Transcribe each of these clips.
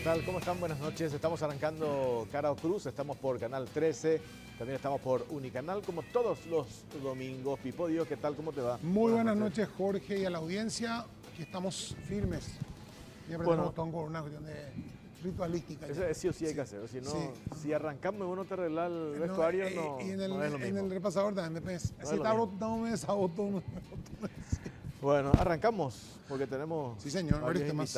tal? ¿Cómo están? Buenas noches. Estamos arrancando Cara o Cruz, estamos por Canal 13, también estamos por Unicanal, como todos los domingos. Pipodio, ¿qué tal? ¿Cómo te va? Muy buenas noches, Jorge, y a la audiencia. Aquí estamos firmes. Y apretamos el botón con una cuestión de ritualística. Eso sí o sí hay que hacer. Si, no, Sí. si arrancamos y uno te arregla el vestuario, no, y en no es lo mismo. en el repasador también me es si lo está mismo. botado, me desaboto. Bueno, arrancamos porque tenemos Sí, señor, varios temas.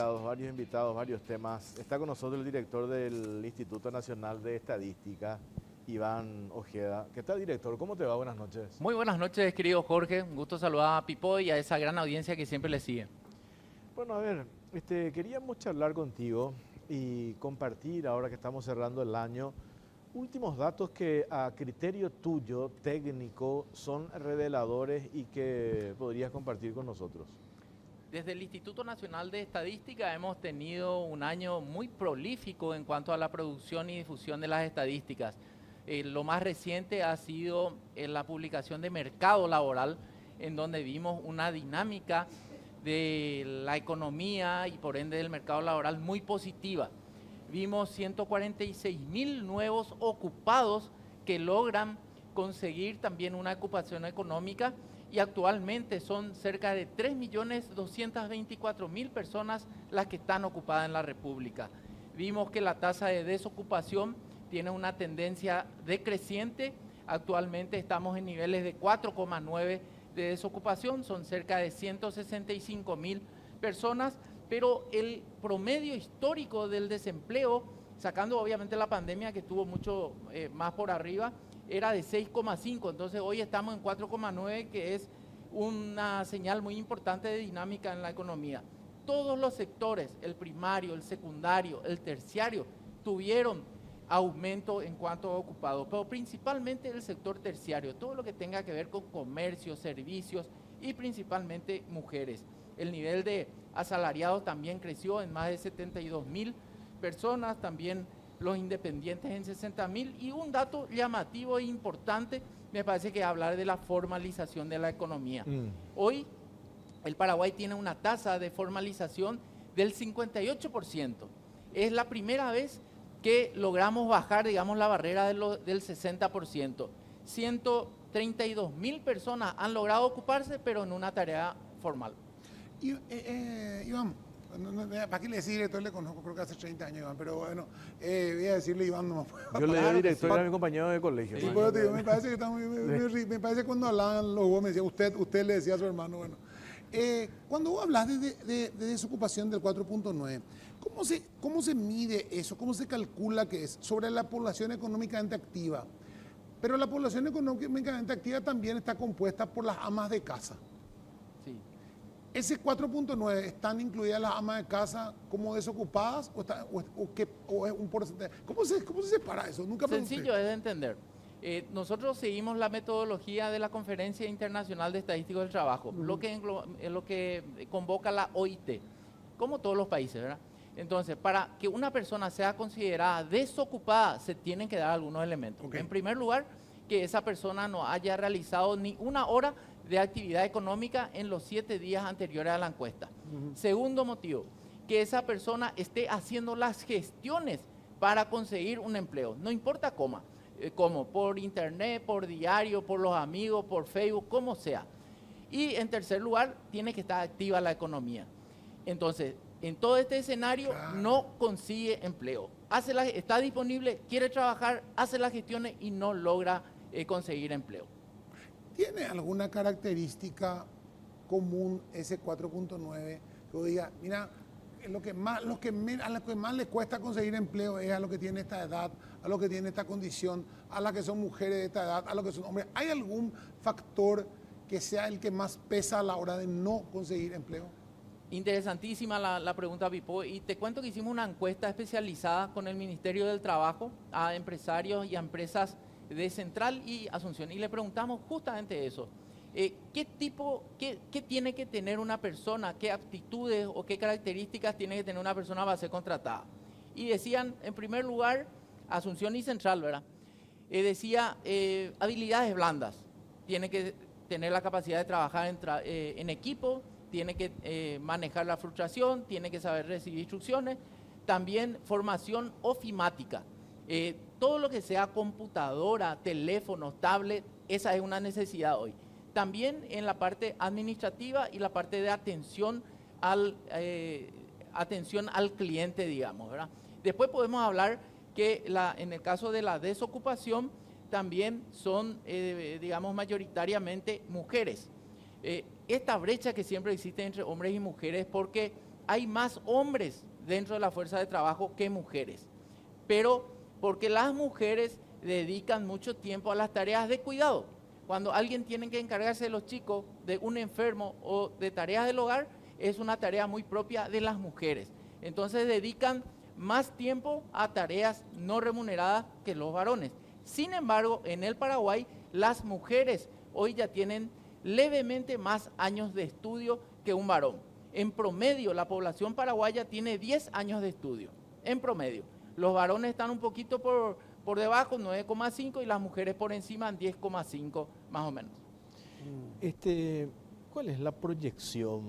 varios temas. Está con nosotros el director del Instituto Nacional de Estadística, Iván Ojeda. ¿Qué tal, director? ¿Cómo te va? Buenas noches. Muy buenas noches, querido Jorge. Un gusto saludar a Pipo y a esa gran audiencia que siempre le sigue. Bueno, a ver, queríamos charlar contigo y compartir, ahora que estamos cerrando el año, últimos datos que a criterio tuyo, técnico, son reveladores y que podrías compartir con nosotros. Desde el Instituto Nacional de Estadística hemos tenido un año muy prolífico en cuanto a la producción y difusión de las estadísticas. Lo más reciente ha sido la publicación de Mercado Laboral, en donde vimos una dinámica de la economía y por ende del mercado laboral muy positiva. Vimos 146.000 nuevos ocupados que logran conseguir también una ocupación económica y actualmente son cerca de 3.224.000 personas las que están ocupadas en la República. Vimos que la tasa de desocupación tiene una tendencia decreciente. Actualmente estamos en niveles de 4,9 de desocupación, son cerca de 165.000 personas, pero el promedio histórico del desempleo, sacando obviamente la pandemia que estuvo mucho más por arriba, era de 6,5, entonces hoy estamos en 4,9, que es una señal muy importante de dinámica en la economía. Todos los sectores, el primario, el secundario, el terciario, tuvieron aumento en cuanto a ocupados, pero principalmente el sector terciario, todo lo que tenga que ver con comercio, servicios y principalmente mujeres. El nivel de asalariados también creció en más de 72.000 personas, también los independientes en 60.000, y un dato llamativo e importante me parece que hablar de la formalización de la economía. Hoy el Paraguay tiene una tasa de formalización del 58%. Es la primera vez que logramos bajar, digamos, la barrera del 60%. 132.000 personas han logrado ocuparse, pero en una tarea formal. Iván, ¿para qué le decís director? Le conozco, creo que hace 30 años, Iván, pero bueno, voy a decirle Iván nomás. Yo le digo director a mi compañero de colegio. Sí, pero te digo, me parece que está me parece que cuando hablaban los vos me decía usted le decía a su hermano, bueno. Cuando vos hablas de desocupación del 4.9, ¿cómo se mide eso? ¿Cómo se calcula que es? Sobre la población económicamente activa. Pero la población económicamente activa también está compuesta por las amas de casa. Sí. ¿Ese 4.9 están incluidas las amas de casa como desocupadas o es un porcentaje? ¿Cómo se separa eso? Nunca pregunté. Sencillo es de entender. Nosotros seguimos la metodología de la Conferencia Internacional de Estadísticos del Trabajo, lo que convoca la OIT, como todos los países, ¿verdad? Entonces, para que una persona sea considerada desocupada, se tienen que dar algunos elementos. Okay. En primer lugar, que esa persona no haya realizado ni una hora de actividad económica en los 7 días anteriores a la encuesta. Segundo motivo, que esa persona esté haciendo las gestiones para conseguir un empleo, no importa cómo, por internet, por diario, por los amigos, por Facebook, como sea. Y en tercer lugar, tiene que estar activa la economía. Entonces, en todo este escenario, claro, no consigue empleo. Está disponible, quiere trabajar, hace las gestiones y no logra conseguir empleo. ¿Tiene alguna característica común ese 4.9 que diga, mira, a lo que más le cuesta conseguir empleo es a lo que tiene esta edad, a lo que tiene esta condición, a las que son mujeres de esta edad, a lo que son hombres? ¿Hay algún factor que sea el que más pesa a la hora de no conseguir empleo? Interesantísima la pregunta, Pipo, y te cuento que hicimos una encuesta especializada con el Ministerio del Trabajo a empresarios y a empresas de Central y Asunción, y le preguntamos justamente eso. ¿Qué tiene que tener una persona, qué aptitudes o qué características tiene que tener una persona para ser contratada? Y decían, en primer lugar, Asunción y Central, ¿verdad? Decía habilidades blandas, tiene que tener la capacidad de trabajar en equipo, tiene que manejar la frustración, tiene que saber recibir instrucciones, También formación ofimática. Todo lo que sea computadora, teléfono, tablet, esa es una necesidad hoy. También en la parte administrativa y la parte de atención al cliente, digamos, ¿verdad? Después podemos hablar que en el caso de la desocupación también son, digamos, mayoritariamente mujeres. Esta brecha que siempre existe entre hombres y mujeres porque hay más hombres dentro de la fuerza de trabajo que mujeres, pero porque las mujeres dedican mucho tiempo a las tareas de cuidado. Cuando alguien tiene que encargarse de los chicos, de un enfermo o de tareas del hogar, es una tarea muy propia de las mujeres. Entonces dedican más tiempo a tareas no remuneradas que los varones. Sin embargo, en el Paraguay, las mujeres hoy ya tienen levemente más años de estudio que un varón. En promedio, la población paraguaya tiene 10 años de estudio, en promedio. Los varones están un poquito por debajo, 9,5, y las mujeres por encima, 10,5 más o menos. ¿Cuál es la proyección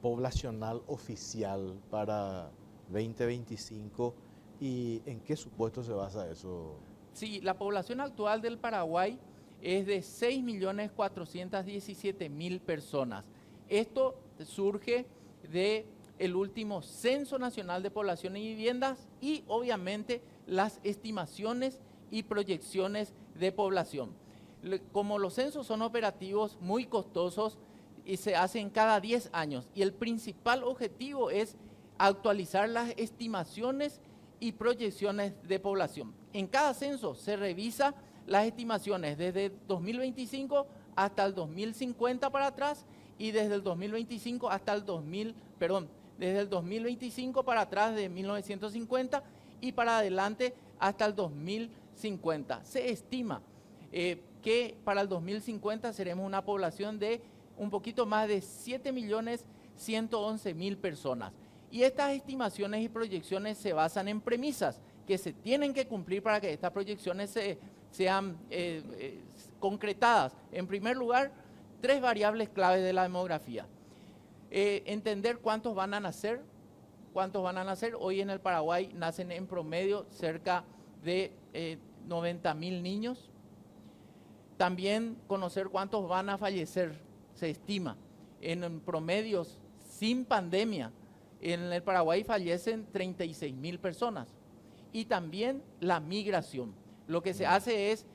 poblacional oficial para 2025 y en qué supuesto se basa eso? Sí, la población actual del Paraguay es de 6.417.000 personas. Esto surge del último Censo Nacional de Población y Viviendas y obviamente las estimaciones y proyecciones de población. Como los censos son operativos muy costosos y se hacen cada 10 años y el principal objetivo es actualizar las estimaciones y proyecciones de población. En cada censo se revisa las estimaciones desde 2025 hasta el 2050 para atrás y desde el 2025 hasta el desde el 2025 para atrás de 1950 y para adelante hasta el 2050. Se estima que para el 2050 seremos una población de un poquito más de 7.111.000 personas. Y estas estimaciones y proyecciones se basan en premisas que se tienen que cumplir para que estas proyecciones sean concretadas. En primer lugar, 3 variables claves de la demografía. Entender cuántos van a nacer. Hoy en el Paraguay nacen en promedio cerca de 90.000 niños. También conocer cuántos van a fallecer, se estima. En promedios sin pandemia, en el Paraguay fallecen 36.000 personas. Y también la migración. Lo que se hace es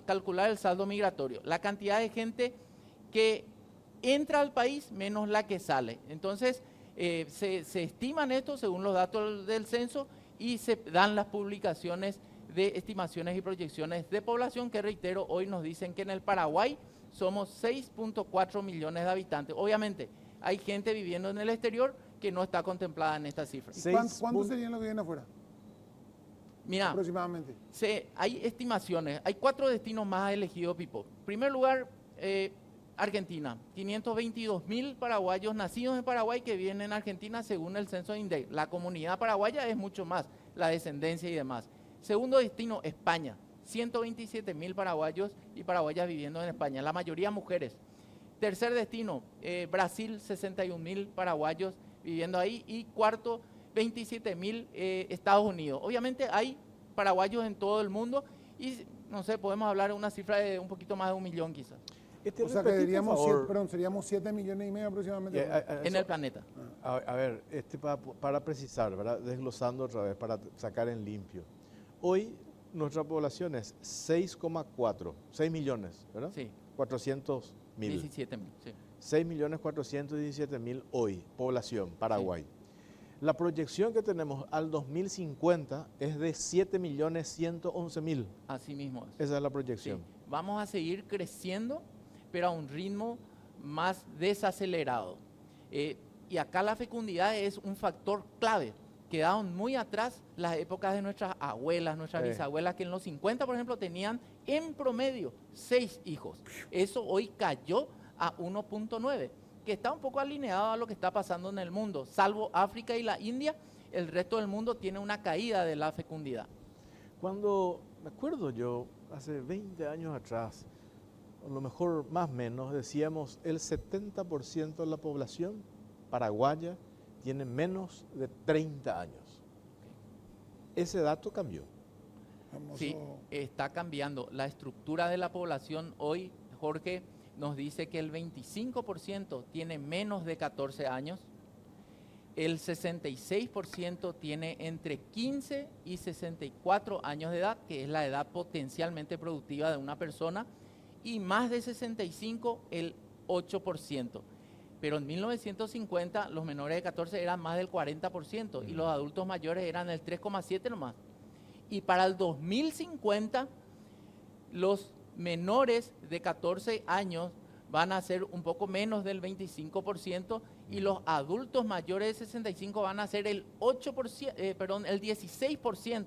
calcular el saldo migratorio, la cantidad de gente que entra al país menos la que sale. Entonces, se estiman esto según los datos del censo y se dan las publicaciones de estimaciones y proyecciones de población que, reitero, hoy nos dicen que en el Paraguay somos 6.4 millones de habitantes. Obviamente, hay gente viviendo en el exterior que no está contemplada en esta cifra. ¿Cuántos serían los que viven afuera? Mira, aproximadamente. Hay estimaciones, hay 4 destinos más elegidos, Pipo. En primer lugar, Argentina, 522.000 paraguayos nacidos en Paraguay que viven en Argentina según el censo de INDEC. La comunidad paraguaya es mucho más, la descendencia y demás. Segundo destino, España, 127.000 paraguayos y paraguayas viviendo en España, la mayoría mujeres. Tercer destino, Brasil, 61.000 paraguayos viviendo ahí. Y cuarto, 27.000 Estados Unidos. Obviamente hay paraguayos en todo el mundo y, no sé, podemos hablar de una cifra de un poquito más de 1 millón quizás. O sea que seríamos 7 millones y medio aproximadamente. En el planeta. A ver, para precisar, ¿verdad? Desglosando otra vez, para sacar en limpio. Hoy nuestra población es 6 millones, ¿verdad? Sí. 400.000. 17.000, sí. 6.417.000 hoy, población, Paraguay. Sí. La proyección que tenemos al 2050 es de 7.111.000. Así mismo es. Esa es la proyección. Sí. Vamos a seguir creciendo, pero a un ritmo más desacelerado. Y acá la fecundidad es un factor clave. Quedaron muy atrás las épocas de nuestras abuelas, nuestras bisabuelas, que en los 50, por ejemplo, tenían en promedio 6 hijos. Eso hoy cayó a 1.9, que está un poco alineado a lo que está pasando en el mundo. Salvo África y la India, el resto del mundo tiene una caída de la fecundidad. Cuando, me acuerdo yo, hace 20 años atrás, a lo mejor más o menos, decíamos el 70% de la población paraguaya tiene menos de 30 años. Ese dato cambió. Sí, está cambiando. La estructura de la población hoy, Jorge, nos dice que el 25% tiene menos de 14 años, el 66% tiene entre 15 y 64 años de edad, que es la edad potencialmente productiva de una persona, y más de 65 el 8%. Pero en 1950 los menores de 14 eran más del 40% y los adultos mayores eran el 3,7% nomás. Y para el 2050 los menores de 14 años van a ser un poco menos del 25% y los adultos mayores de 65 van a ser el 16%.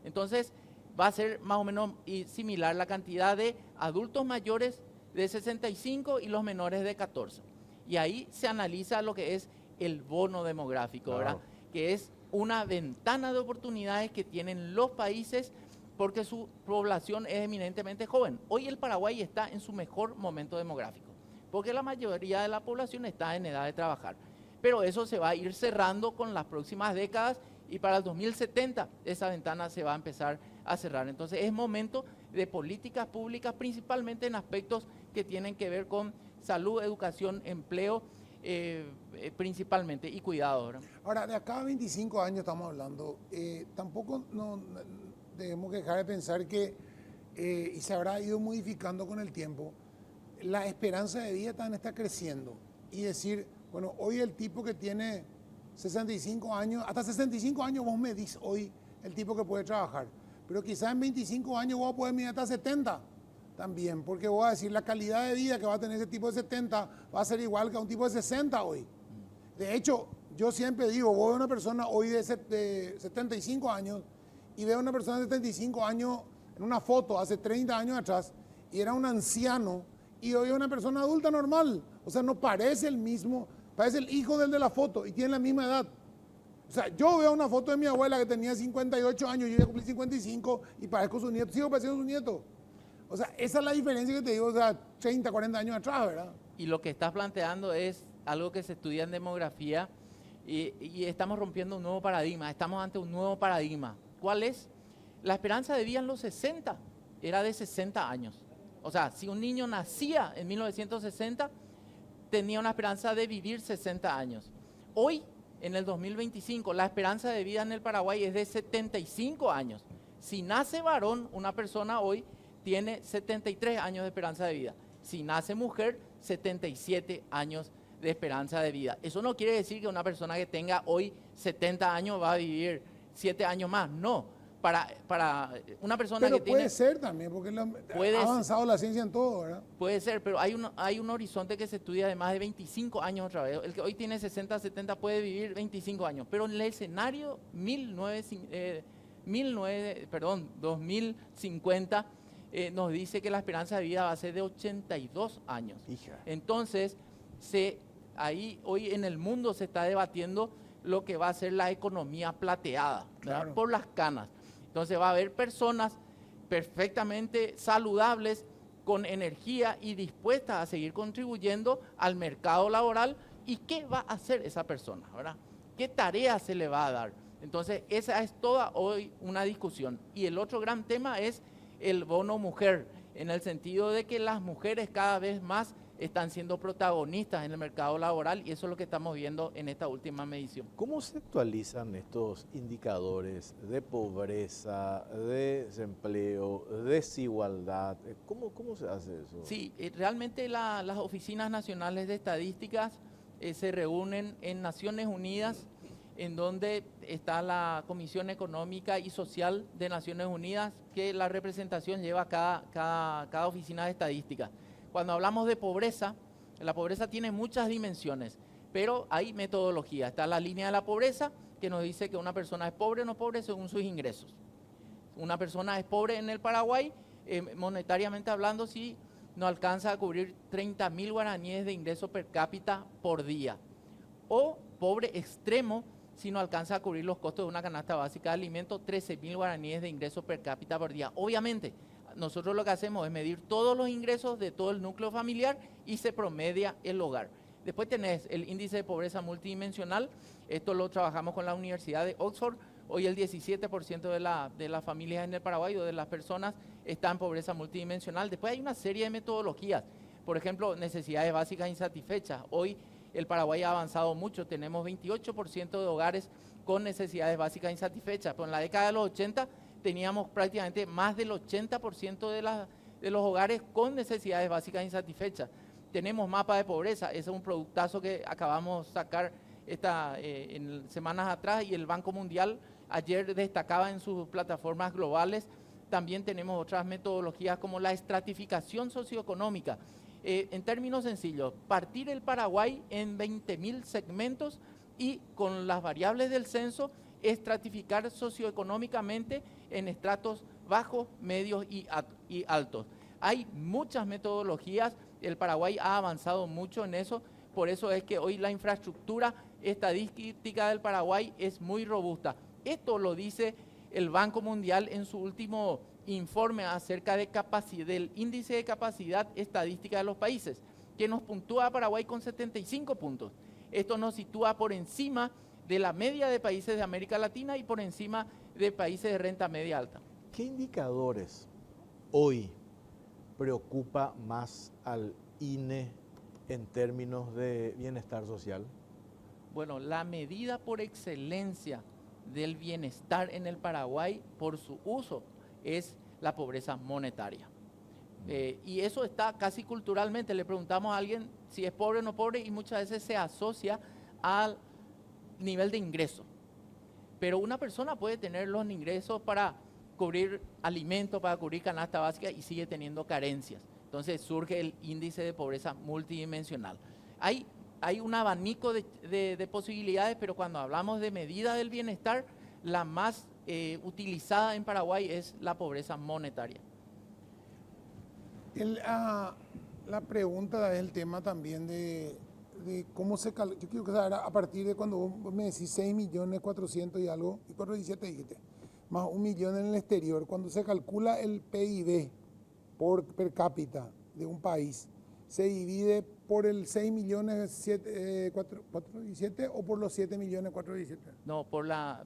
Entonces va a ser más o menos similar la cantidad de adultos mayores de 65 y los menores de 14. Y ahí se analiza lo que es el bono demográfico, Claro. ¿verdad? Que es una ventana de oportunidades que tienen los países porque su población es eminentemente joven. Hoy el Paraguay está en su mejor momento demográfico, porque la mayoría de la población está en edad de trabajar. Pero eso se va a ir cerrando con las próximas décadas y para el 2070 esa ventana se va a empezar a cerrar. Entonces es momento de políticas públicas, principalmente en aspectos que tienen que ver con salud, educación, empleo, principalmente, y cuidado, ¿verdad? Ahora, de acá a 25 años estamos hablando, tampoco debemos dejar de pensar que, y se habrá ido modificando con el tiempo, la esperanza de vida también está creciendo. Y decir, bueno, hoy el tipo que tiene 65 años, hasta 65 años vos medís hoy el tipo que puede trabajar. Pero quizás en 25 años vos podés medir hasta 70 también, porque vos vas a decir, la calidad de vida que va a tener ese tipo de 70 va a ser igual que a un tipo de 60 hoy. De hecho, yo siempre digo, vos ves una persona hoy de 75 años y veo a una persona de 75 años en una foto hace 30 años atrás y era un anciano y hoy es una persona adulta normal. O sea, no parece el mismo, parece el hijo del de la foto y tiene la misma edad. O sea, yo veo una foto de mi abuela que tenía 58 años, yo ya cumplí 55 y parezco su nieto, sigo pareciendo su nieto. O sea, esa es la diferencia que te digo, o sea, 30, 40 años atrás, ¿verdad? Y lo que estás planteando es algo que se estudia en demografía y estamos rompiendo un nuevo paradigma, estamos ante un nuevo paradigma. ¿Cuál es? La esperanza de vida en los 60 era de 60 años. O sea, si un niño nacía en 1960, tenía una esperanza de vivir 60 años. Hoy, en el 2025, la esperanza de vida en el Paraguay es de 75 años. Si nace varón, una persona hoy tiene 73 años de esperanza de vida. Si nace mujer, 77 años de esperanza de vida. Eso no quiere decir que una persona que tenga hoy 70 años va a vivir 7 años más. No. Para una persona pero que tiene... puede ser también, porque ha avanzado la ciencia en todo, ¿verdad? Puede ser, pero hay un horizonte que se estudia de más de 25 años otra vez. El que hoy tiene 60, 70 puede vivir 25 años. Pero en el escenario 2050 nos dice que la esperanza de vida va a ser de 82 años. Hija. Entonces, ahí hoy en el mundo se está debatiendo lo que va a ser la economía plateada, ¿verdad? Claro. Por las canas. Entonces va a haber personas perfectamente saludables, con energía y dispuestas a seguir contribuyendo al mercado laboral. ¿Y qué va a hacer esa persona, verdad? ¿Qué tarea se le va a dar? Entonces esa es toda hoy una discusión. Y el otro gran tema es el bono mujer, en el sentido de que las mujeres cada vez más están siendo protagonistas en el mercado laboral y eso es lo que estamos viendo en esta última medición. ¿Cómo se actualizan estos indicadores de pobreza, de desempleo, desigualdad? ¿Cómo se hace eso? Sí, realmente las oficinas nacionales de estadísticas se reúnen en Naciones Unidas, en donde está la Comisión Económica y Social de Naciones Unidas, que la representación lleva cada oficina de estadística. Cuando hablamos de pobreza, la pobreza tiene muchas dimensiones, pero hay metodología. Está la línea de la pobreza, que nos dice que una persona es pobre o no pobre según sus ingresos. Una persona es pobre en el Paraguay, monetariamente hablando, si no alcanza a cubrir 30.000 guaraníes de ingreso per cápita por día. O pobre extremo, si no alcanza a cubrir los costos de una canasta básica de alimentos, 13.000 guaraníes de ingreso per cápita por día. Obviamente, nosotros lo que hacemos es medir todos los ingresos de todo el núcleo familiar y se promedia el hogar. Después tenés el índice de pobreza multidimensional, esto lo trabajamos con la Universidad de Oxford. Hoy el 17% de las familias en el Paraguay o de las personas está en pobreza multidimensional. Después hay una serie de metodologías, por ejemplo, necesidades básicas insatisfechas. Hoy el Paraguay ha avanzado mucho, tenemos 28% de hogares con necesidades básicas insatisfechas, pero en la década de los 80 teníamos prácticamente más del 80% de los hogares con necesidades básicas insatisfechas. Tenemos mapa de pobreza, ese es un productazo que acabamos de sacar en semanas atrás, y el Banco Mundial ayer destacaba en sus plataformas globales. También tenemos otras metodologías como la estratificación socioeconómica. En términos sencillos, partir el Paraguay en 20.000 segmentos y con las variables del censo estratificar socioeconómicamente en estratos bajos, medios y altos. Hay muchas metodologías, el Paraguay ha avanzado mucho en eso, por eso es que hoy la infraestructura estadística del Paraguay es muy robusta. Esto lo dice el Banco Mundial en su último informe acerca del índice de capacidad estadística de los países, que nos puntúa a Paraguay con 75 puntos. Esto nos sitúa por encima de la media de países de América Latina y por encima de países de renta media alta. ¿Qué indicadores hoy preocupa más al INE en términos de bienestar social? Bueno, la medida por excelencia del bienestar en el Paraguay por su uso es la pobreza monetaria. Y eso está casi culturalmente. Le preguntamos a alguien si es pobre o no pobre y muchas veces se asocia al nivel de ingreso. Pero una persona puede tener los ingresos para cubrir alimentos, para cubrir canasta básica y sigue teniendo carencias. Entonces surge el índice de pobreza multidimensional. Hay un abanico de posibilidades, pero cuando hablamos de medida del bienestar, la más utilizada en Paraguay es la pobreza monetaria. La pregunta es el tema también de cómo se calcula. Yo quiero saber a partir de cuando vos me decís 6.400.000 y algo, y 417 dijiste, más 1 millón en el exterior, cuando se calcula el PIB per cápita de un país, ¿se divide por el 6.417.000 o por los 7.417.000? No, por la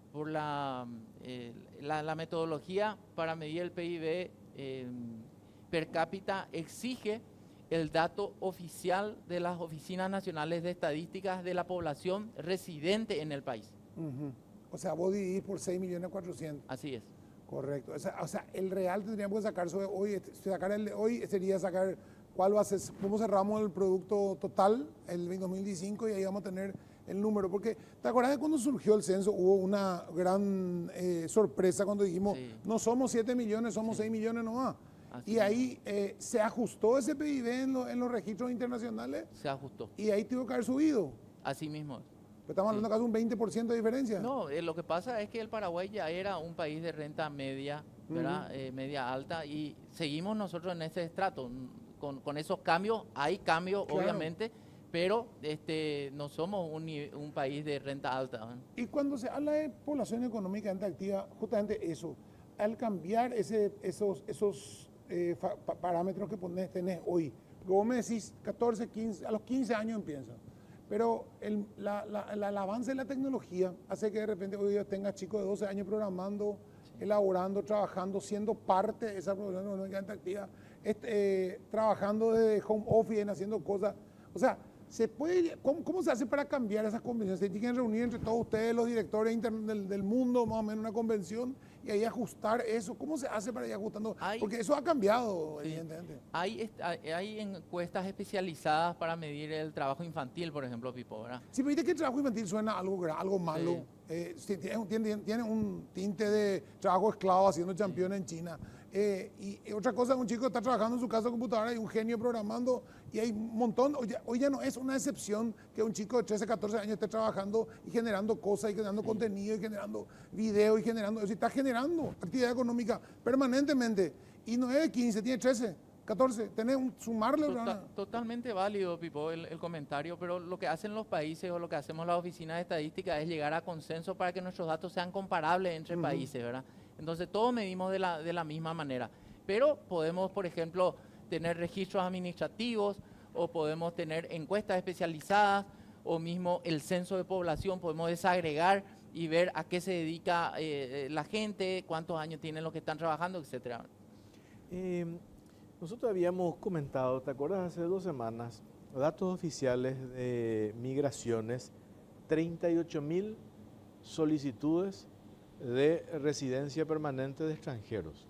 metodología para medir el PIB per cápita exige el dato oficial de las Oficinas Nacionales de Estadísticas de la población residente en el país. O sea, vos dividís por 6.400.000. Así es. Correcto. O sea, el real tendríamos que sacar sobre hoy, sacar el de hoy sería sacar cuál va a ser, cómo cerramos el producto total el 2015 y ahí vamos a tener el número. Porque, ¿te acuerdas de cuando surgió el censo? Hubo una gran sorpresa cuando dijimos, Sí. no somos 7 millones, somos 6 millones nomás. Así Y ahí se ajustó ese PIB en los registros internacionales se ajustó. y ahí tuvo que haber subido. Así mismo. Pero estamos hablando casi un 20% de diferencia. No, lo que pasa es que el Paraguay ya era un país de renta media, ¿verdad? Media alta, y seguimos nosotros en ese estrato. Con esos cambios, hay cambios, Claro. obviamente, pero no somos un país de renta alta, ¿verdad? Y cuando se habla de población económicamente activa, justamente eso, al cambiar esos parámetros que tenés hoy, porque vos me decís 14, 15, a los 15 años empieza, pero el avance de la tecnología hace que de repente hoy día tengas chicos de 12 años programando, elaborando, trabajando, siendo parte de esa población económicamente activa, trabajando desde home office, haciendo cosas. O sea, ¿cómo se hace para cambiar esas convenciones? Se tienen que reunir entre todos ustedes, los directores del mundo, más o menos una convención, y ahí ajustar eso. ¿Cómo se hace para ir ajustando? Porque eso ha cambiado, Sí. evidentemente. Hay encuestas especializadas para medir el trabajo infantil, por ejemplo, Pipo, ¿verdad? Si me dices que el trabajo infantil suena algo malo, tiene un tinte de trabajo esclavo haciendo campeón en China. Y otra cosa, un chico está trabajando en su casa de computadora y un genio programando, y hay un montón. Hoy ya no es una excepción que un chico de 13, 14 años esté trabajando y generando cosas, y generando contenido, y generando video, y generando eso. Y está generando actividad económica permanentemente. Y no es de 15, tiene 13, 14. Tenés sumarle. Totalmente válido, Pipo, el comentario, pero lo que hacen los países o lo que hacemos las oficinas de estadística es llegar a consenso para que nuestros datos sean comparables entre países, ¿verdad? Entonces todos medimos de la misma manera, pero podemos, por ejemplo, tener registros administrativos o podemos tener encuestas especializadas, o mismo el censo de población, podemos desagregar y ver a qué se dedica la gente, cuántos años tienen los que están trabajando, etcétera. Nosotros habíamos comentado, ¿te acuerdas? Hace 2 semanas, datos oficiales de migraciones, 38.000 solicitudes de residencia permanente de extranjeros.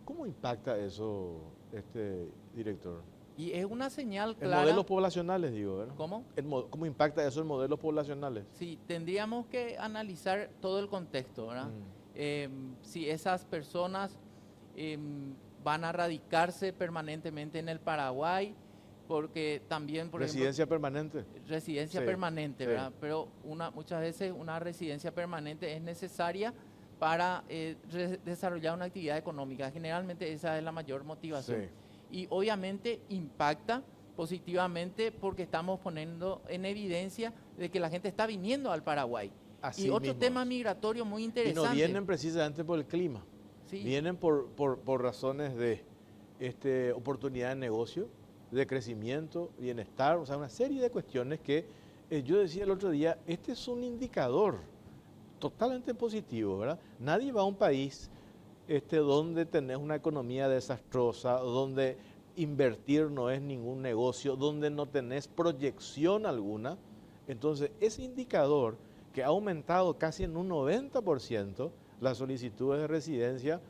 ¿Cómo impacta eso, director? Y es una señal En clara. modelos poblacionales, digo, ¿verdad? ¿Cómo? ¿Cómo impacta eso en modelos poblacionales? Sí, tendríamos que analizar todo el contexto, ¿verdad? Si esas personas van a radicarse permanentemente en el Paraguay, porque también, por Residencia permanente. residencia Sí, permanente, sí. ¿verdad? Pero muchas veces una residencia permanente es necesaria para desarrollar una actividad económica. Generalmente esa es la mayor motivación. Sí. Y obviamente impacta positivamente porque estamos poniendo en evidencia de que la gente está viniendo al Paraguay. Así Y otro mismo tema es. migratorio muy Y interesante. no vienen precisamente por el clima, Sí. vienen por razones de oportunidad de negocio, de crecimiento, bienestar, o sea, una serie de cuestiones que yo decía el otro día, este es un indicador totalmente positivo, ¿verdad? Nadie va a un país donde tenés una economía desastrosa, donde invertir no es ningún negocio, donde no tenés proyección alguna. Entonces, ese indicador que ha aumentado casi en un 90% las solicitudes de residencia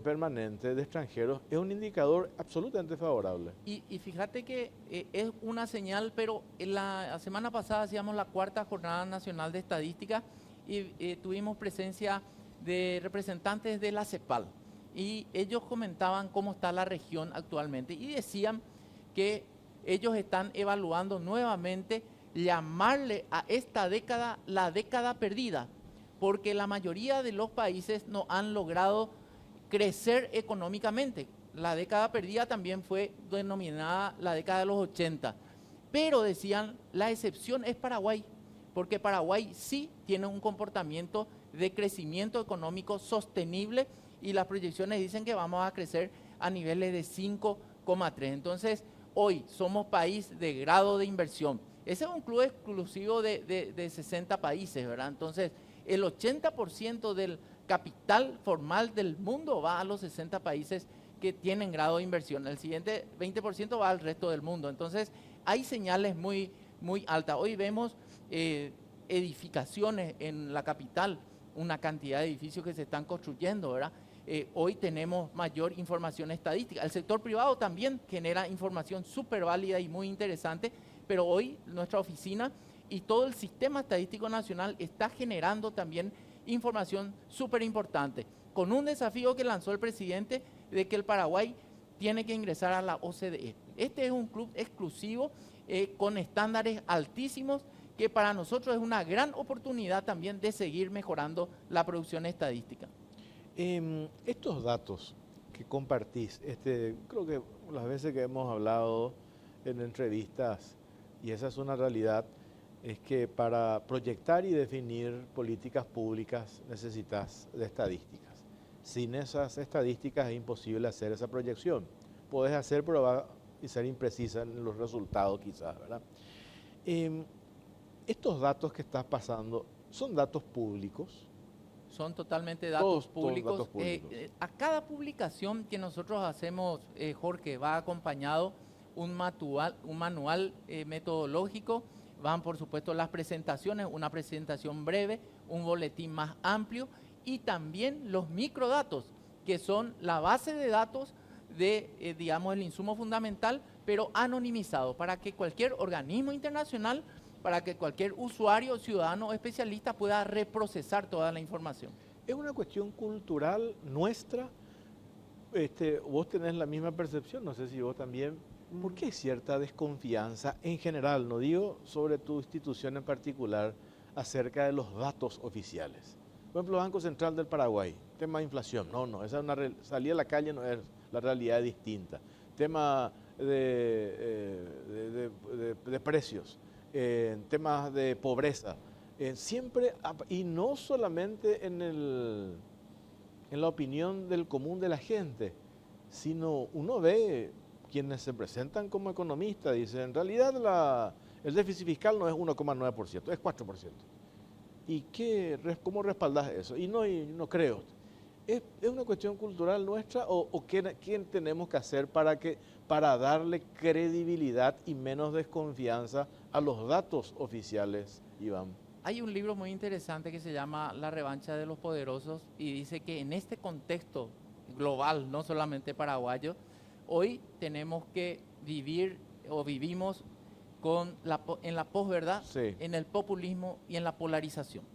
permanente de extranjeros, es un indicador absolutamente favorable. Y fíjate que es una señal, pero la semana pasada hacíamos la 4ª Jornada Nacional de Estadística y tuvimos presencia de representantes de la CEPAL. Y ellos comentaban cómo está la región actualmente y decían que ellos están evaluando nuevamente llamarle a esta década la década perdida, porque la mayoría de los países no han logrado crecer económicamente. La década perdida también fue denominada la década de los 80, pero decían la excepción es Paraguay, porque Paraguay sí tiene un comportamiento de crecimiento económico sostenible y las proyecciones dicen que vamos a crecer a niveles de 5,3. Entonces, hoy somos país de grado de inversión. Ese es un club exclusivo de 60 países, ¿verdad? Entonces, el 80% del capital formal del mundo va a los 60 países que tienen grado de inversión. El siguiente 20% va al resto del mundo. Entonces, hay señales muy, muy altas. Hoy vemos edificaciones en la capital, una cantidad de edificios que se están construyendo, ¿verdad? Hoy tenemos mayor información estadística. El sector privado también genera información súper válida y muy interesante, pero hoy nuestra oficina y todo el sistema estadístico nacional está generando también información súper importante, con un desafío que lanzó el presidente de que el Paraguay tiene que ingresar a la OCDE. Este es un club exclusivo con estándares altísimos que para nosotros es una gran oportunidad también de seguir mejorando la producción estadística. Estos datos que compartís, creo que las veces que hemos hablado en entrevistas, y esa es una realidad, es que para proyectar y definir políticas públicas necesitas de estadísticas. Sin esas estadísticas es imposible hacer esa proyección. Podés hacer, pero va a ser imprecisa en los resultados quizás, ¿verdad? Estos datos que estás pasando, ¿son datos públicos? Son totalmente datos públicos. Todos datos públicos. A cada publicación que nosotros hacemos, Jorge, va acompañado un manual metodológico. Van, por supuesto, las presentaciones, una presentación breve, un boletín más amplio y también los microdatos, que son la base de datos de, digamos, el insumo fundamental, pero anonimizado, para que cualquier organismo internacional, para que cualquier usuario, ciudadano o especialista pueda reprocesar toda la información. Es una cuestión cultural nuestra. Vos tenés la misma percepción, no sé si vos también. ¿Por qué hay cierta desconfianza en general, no digo sobre tu institución en particular, acerca de los datos oficiales? Por ejemplo, Banco Central del Paraguay, tema de inflación, no, esa es salir a la calle no es, la realidad es distinta. Tema de precios, temas de pobreza, siempre, y no solamente en la opinión del común de la gente, sino uno ve quienes se presentan como economistas dicen, en realidad el déficit fiscal no es 1,9%, es 4%. ¿Y cómo respaldás eso? Y no creo. ¿Es una cuestión cultural nuestra o qué tenemos que hacer para darle credibilidad y menos desconfianza a los datos oficiales, Iván? Hay un libro muy interesante que se llama La revancha de los poderosos y dice que en este contexto global, no solamente paraguayo, hoy tenemos que vivir o vivimos en la posverdad, Sí. en el populismo y en la polarización.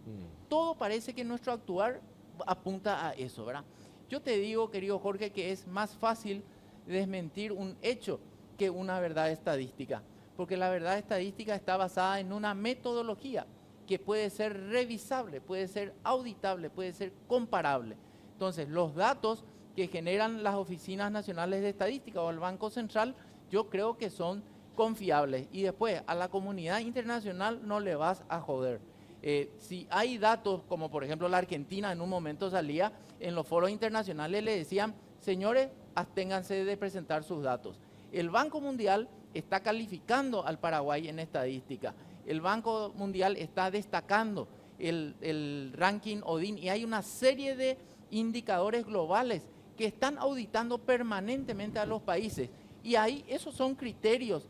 Todo parece que nuestro actuar apunta a eso, ¿verdad? Yo te digo, querido Jorge, que es más fácil desmentir un hecho que una verdad estadística, porque la verdad estadística está basada en una metodología que puede ser revisable, puede ser auditable, puede ser comparable. Entonces, los datos que generan las oficinas nacionales de estadística o el Banco Central, yo creo que son confiables. Y después, a la comunidad internacional no le vas a joder. Si hay datos, como por ejemplo la Argentina en un momento salía en los foros internacionales, le decían, señores, absténganse de presentar sus datos. El Banco Mundial está calificando al Paraguay en estadística. El Banco Mundial está destacando el ranking ODIN y hay una serie de indicadores globales que están auditando permanentemente a los países. Y ahí esos son criterios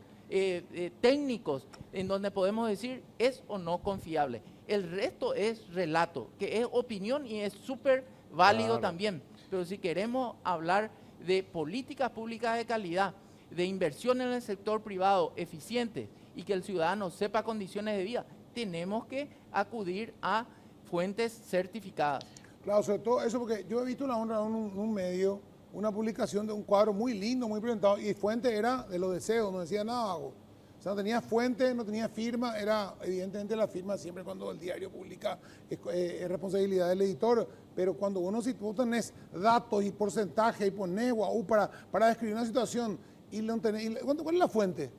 técnicos en donde podemos decir es o no confiable. El resto es relato, que es opinión y es súper válido también. Pero si queremos hablar de políticas públicas de calidad, de inversión en el sector privado eficiente y que el ciudadano sepa condiciones de vida, tenemos que acudir a fuentes certificadas. Claro, sobre todo eso, porque yo he visto en un medio una publicación de un cuadro muy lindo, muy presentado, y fuente era de los deseos, no decía nada. O sea, no tenía fuente, no tenía firma, era evidentemente la firma siempre cuando el diario publica es responsabilidad del editor, pero cuando vos tenés datos y porcentaje y ponés guau para describir una situación, ¿cuál es la fuente?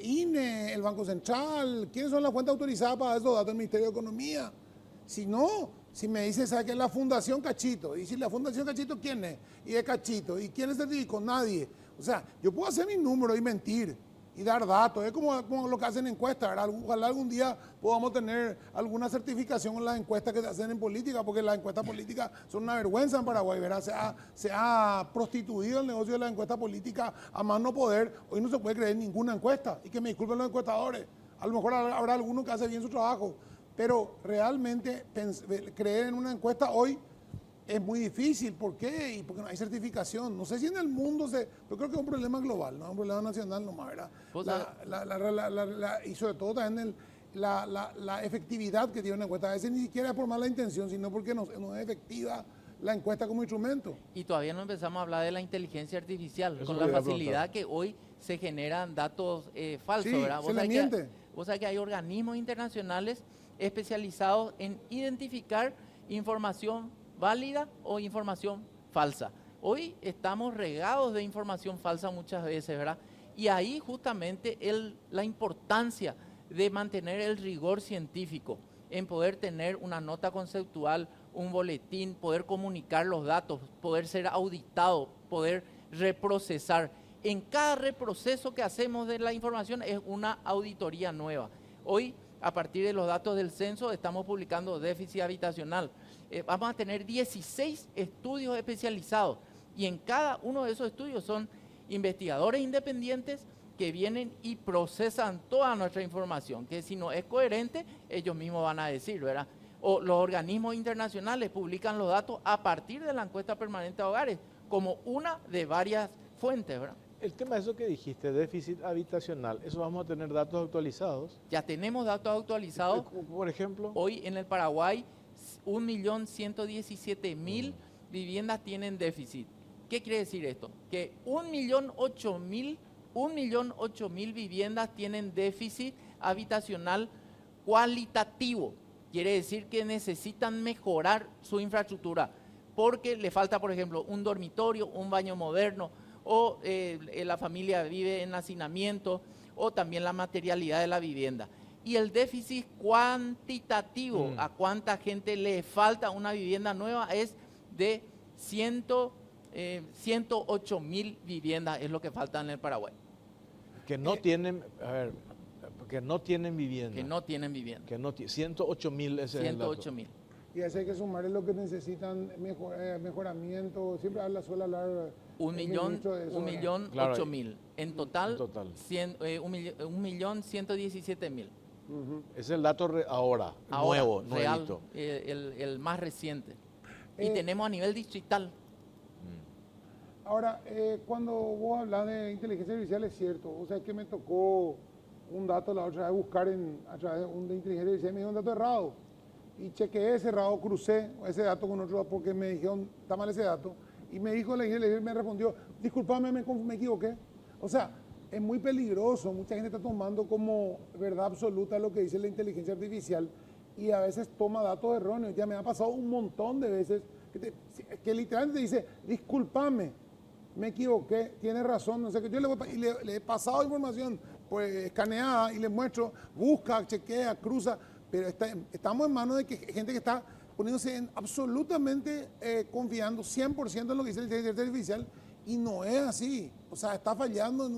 INE, el Banco Central, ¿quiénes son las fuentes autorizadas para esos datos? El Ministerio de Economía. Si no, si me dice, ¿sabes qué es la Fundación Cachito? Y si la Fundación Cachito, ¿quién es? Y es Cachito. ¿Y quién es certificó? Nadie. O sea, yo puedo hacer mi número y mentir y dar datos. Es como lo que hacen encuestas, ¿verdad? Ojalá algún día podamos tener alguna certificación en las encuestas que se hacen en política, porque las encuestas políticas son una vergüenza en Paraguay, ¿verdad? Se ha prostituido el negocio de la encuesta política a más no poder. Hoy no se puede creer ninguna encuesta. Y que me disculpen los encuestadores. A lo mejor habrá alguno que hace bien su trabajo. Pero realmente creer en una encuesta hoy es muy difícil. ¿Por qué? Y porque no hay certificación. No sé si en el mundo yo creo que es un problema global, no es un problema nacional nomás, ¿verdad? Y sobre todo también la efectividad que tiene una encuesta. A veces ni siquiera es por mala intención, sino porque no es efectiva la encuesta como instrumento. Y todavía no empezamos a hablar de la inteligencia artificial, Eso con me la iba a facilidad que hoy se generan datos falsos, Sí, ¿verdad? se le miente. Vos sabés que hay organismos internacionales especializados en identificar información válida o información falsa. Hoy estamos regados de información falsa muchas veces, ¿verdad? Y ahí justamente la importancia de mantener el rigor científico, en poder tener una nota conceptual, un boletín, poder comunicar los datos, poder ser auditado, poder reprocesar. En cada reproceso que hacemos de la información es una auditoría nueva. Hoy, a partir de los datos del censo, estamos publicando déficit habitacional. Vamos a tener 16 estudios especializados y en cada uno de esos estudios son investigadores independientes que vienen y procesan toda nuestra información, que si no es coherente, ellos mismos van a decir, ¿verdad? O los organismos internacionales publican los datos a partir de la encuesta permanente de hogares, como una de varias fuentes, ¿verdad? El tema de eso que dijiste, déficit habitacional, ¿eso vamos a tener datos actualizados? Ya tenemos datos actualizados. Por ejemplo. Hoy en el Paraguay, 1.117.000 viviendas tienen déficit. ¿Qué quiere decir esto? Que 1.008.000 viviendas tienen déficit habitacional cualitativo. Quiere decir que necesitan mejorar su infraestructura, porque le falta, por ejemplo, un dormitorio, un baño moderno, o la familia vive en hacinamiento, o también la materialidad de la vivienda. Y el déficit cuantitativo, a cuánta gente le falta una vivienda nueva, es de 108.000 viviendas es lo que falta en el Paraguay, Que no tienen, a ver, que no tienen vivienda. que no tienen vivienda. 108.000 ese es el dato. 108.000. Y a eso hay que sumarle lo que necesitan mejoramiento. Siempre suele hablar el ministro de eso, Un ¿verdad? millón Claro, 8.000. En total, en total. 1.117.000. Ujú. Ese es el dato ahora, Ahora, nuevo, real, nuevito. el más reciente. Y Eh, tenemos a nivel distrital. Ahora, cuando vos hablas de inteligencia artificial, es cierto. O sea, es que me tocó un dato la otra vez buscar a través de inteligencia artificial, me dio un dato errado. Y chequeé ese errado, crucé ese dato con otro porque me dijeron, está mal ese dato. Y me dijo la inteligencia, me respondió, discúlpame, me equivoqué. O sea, es muy peligroso. Mucha gente está tomando como verdad absoluta lo que dice la inteligencia artificial y a veces toma datos erróneos. Ya me ha pasado un montón de veces que literalmente dice, discúlpame, me equivoqué, tiene razón, no sé qué. Yo le he pasado información pues escaneada y le muestro, busca, chequea, cruza, pero estamos en manos de gente que está poniéndose absolutamente confiando 100% en lo que dice la inteligencia artificial y no es así. O sea, está fallando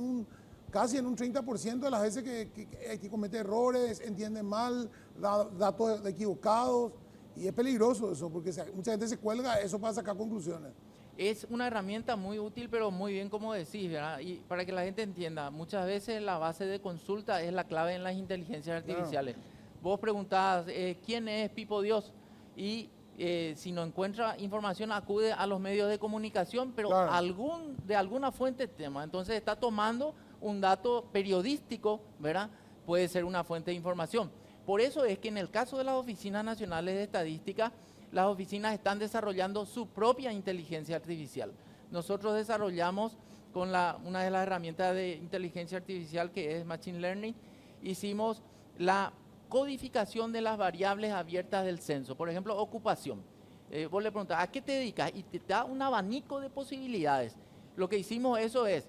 casi en un 30% de las veces que comete errores, entiende mal, da datos equivocados y es peligroso eso porque mucha gente se cuelga eso para sacar conclusiones. Es una herramienta muy útil, pero muy bien como decís, ¿verdad? Y para que la gente entienda, muchas veces la base de consulta es la clave en las inteligencias artificiales. Vos preguntás, ¿quién es Pipo Dios? Y si no encuentra información, acude a los medios de comunicación, pero Claro. de alguna fuente tema. Entonces está tomando un dato periodístico, ¿verdad? Puede ser una fuente de información. Por eso es que en el caso de las oficinas nacionales de estadística, las oficinas están desarrollando su propia inteligencia artificial. Nosotros desarrollamos con una de las herramientas de inteligencia artificial que es Machine Learning, hicimos la codificación de las variables abiertas del censo. Por ejemplo, ocupación. Vos le preguntás, ¿a qué te dedicas? Y te da un abanico de posibilidades. Lo que hicimos eso es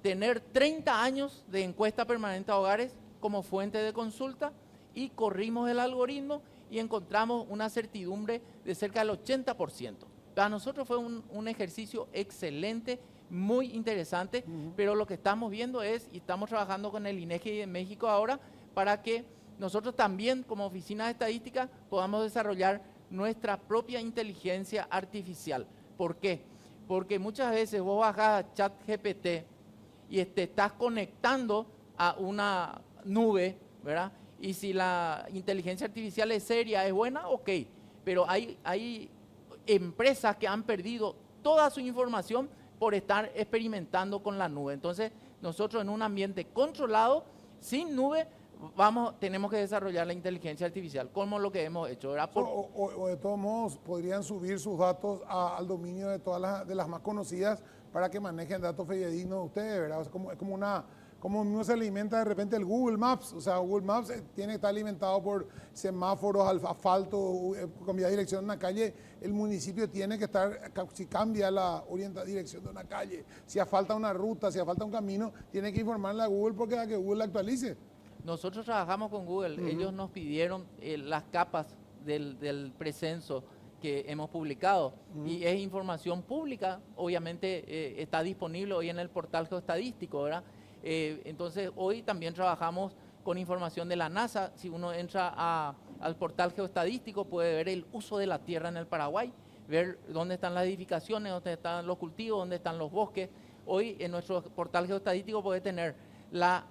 tener 30 años de encuesta permanente a hogares como fuente de consulta y corrimos el algoritmo y encontramos una certidumbre de cerca del 80%. Para nosotros fue un ejercicio excelente, muy interesante, pero lo que estamos viendo es, y estamos trabajando con el INEGI de México ahora, para que nosotros también como oficina de estadística podamos desarrollar nuestra propia inteligencia artificial. ¿Por qué? Porque muchas veces vos bajás a ChatGPT y te estás conectando a una nube, ¿verdad? Y si la inteligencia artificial es seria, es buena, ok. Pero hay empresas que han perdido toda su información por estar experimentando con la nube. Entonces, nosotros en un ambiente controlado, sin nube, tenemos que desarrollar la inteligencia artificial, como lo que hemos hecho. ¿Verdad? O de todos modos, podrían subir sus datos al dominio de todas las más conocidas para que manejen datos fidedignos de ustedes, ¿verdad? O sea, como uno se alimenta de repente el Google Maps, o sea, Google Maps tiene que estar alimentado por semáforos, asfalto, cambiar dirección de una calle, el municipio tiene que estar, si cambia la dirección de una calle, si asfalta una ruta, si asfalta un camino, tiene que informarle a Google porque a que Google la actualice. Nosotros trabajamos con Google, ellos nos pidieron las capas del precenso que hemos publicado y es información pública, obviamente está disponible hoy en el portal geoestadístico, ¿verdad? Entonces hoy también trabajamos con información de la NASA. Si uno entra al portal geoestadístico puede ver el uso de la tierra en el Paraguay, ver dónde están las edificaciones, dónde están los cultivos, dónde están los bosques. Hoy en nuestro portal geoestadístico puede tener las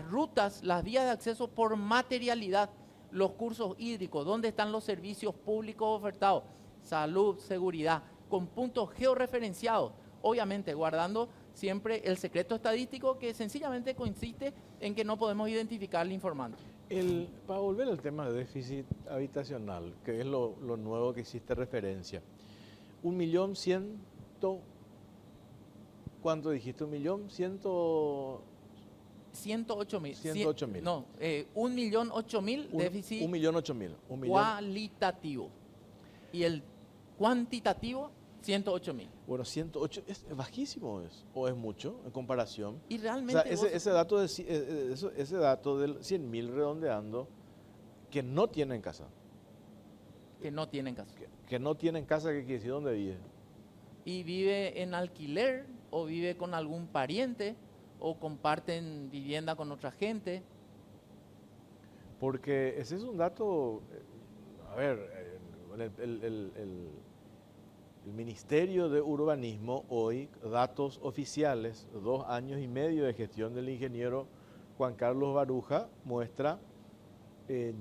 rutas, las vías de acceso por materialidad, los cursos hídricos, dónde están los servicios públicos ofertados, salud, seguridad, con puntos georreferenciados, obviamente guardando siempre el secreto estadístico que sencillamente consiste en que no podemos identificar al informante. Para volver al tema de déficit habitacional, que es lo nuevo que hiciste referencia, 1.100.000, ¿cuánto dijiste? 1.100.000. 108.000. 108.000. No, 1.008.000 déficit 1.008.000. cualitativo. Y el cuantitativo, 108.000. Bueno, 108 es bajísimo, o es mucho en comparación. Y O realmente sea, ese dato del 100.000 redondeando, que no tienen casa. que no tienen caso. Que no tienen casa, ¿qué quiere decir? ¿Dónde vive? y vive en alquiler o vive con algún pariente o comparten vivienda con otra gente. Porque ese es un dato, a ver, el Ministerio de Urbanismo hoy, datos oficiales, 2 años y medio de gestión del ingeniero Juan Carlos Baruja, muestra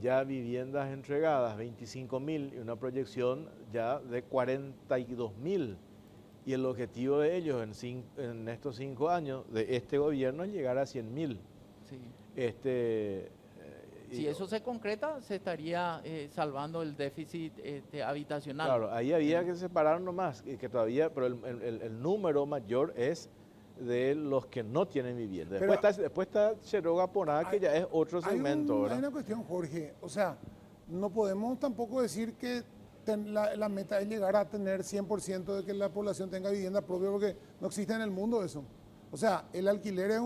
ya viviendas entregadas, 25.000 y una proyección ya de 42.000. Y el objetivo de ellos en estos 5 años de este gobierno es llegar a 100.000. Sí. Si eso se concreta, se estaría salvando el déficit habitacional. Claro, ahí había que separar nomás, que todavía, pero el número mayor es de los que no tienen vivienda. Después está Cherogua Poná, que ya es otro segmento, ¿verdad? Hay una cuestión, Jorge, o sea, no podemos tampoco decir que la meta es llegar a tener 100% de que la población tenga vivienda propia, porque no existe en el mundo eso. O sea, el alquiler es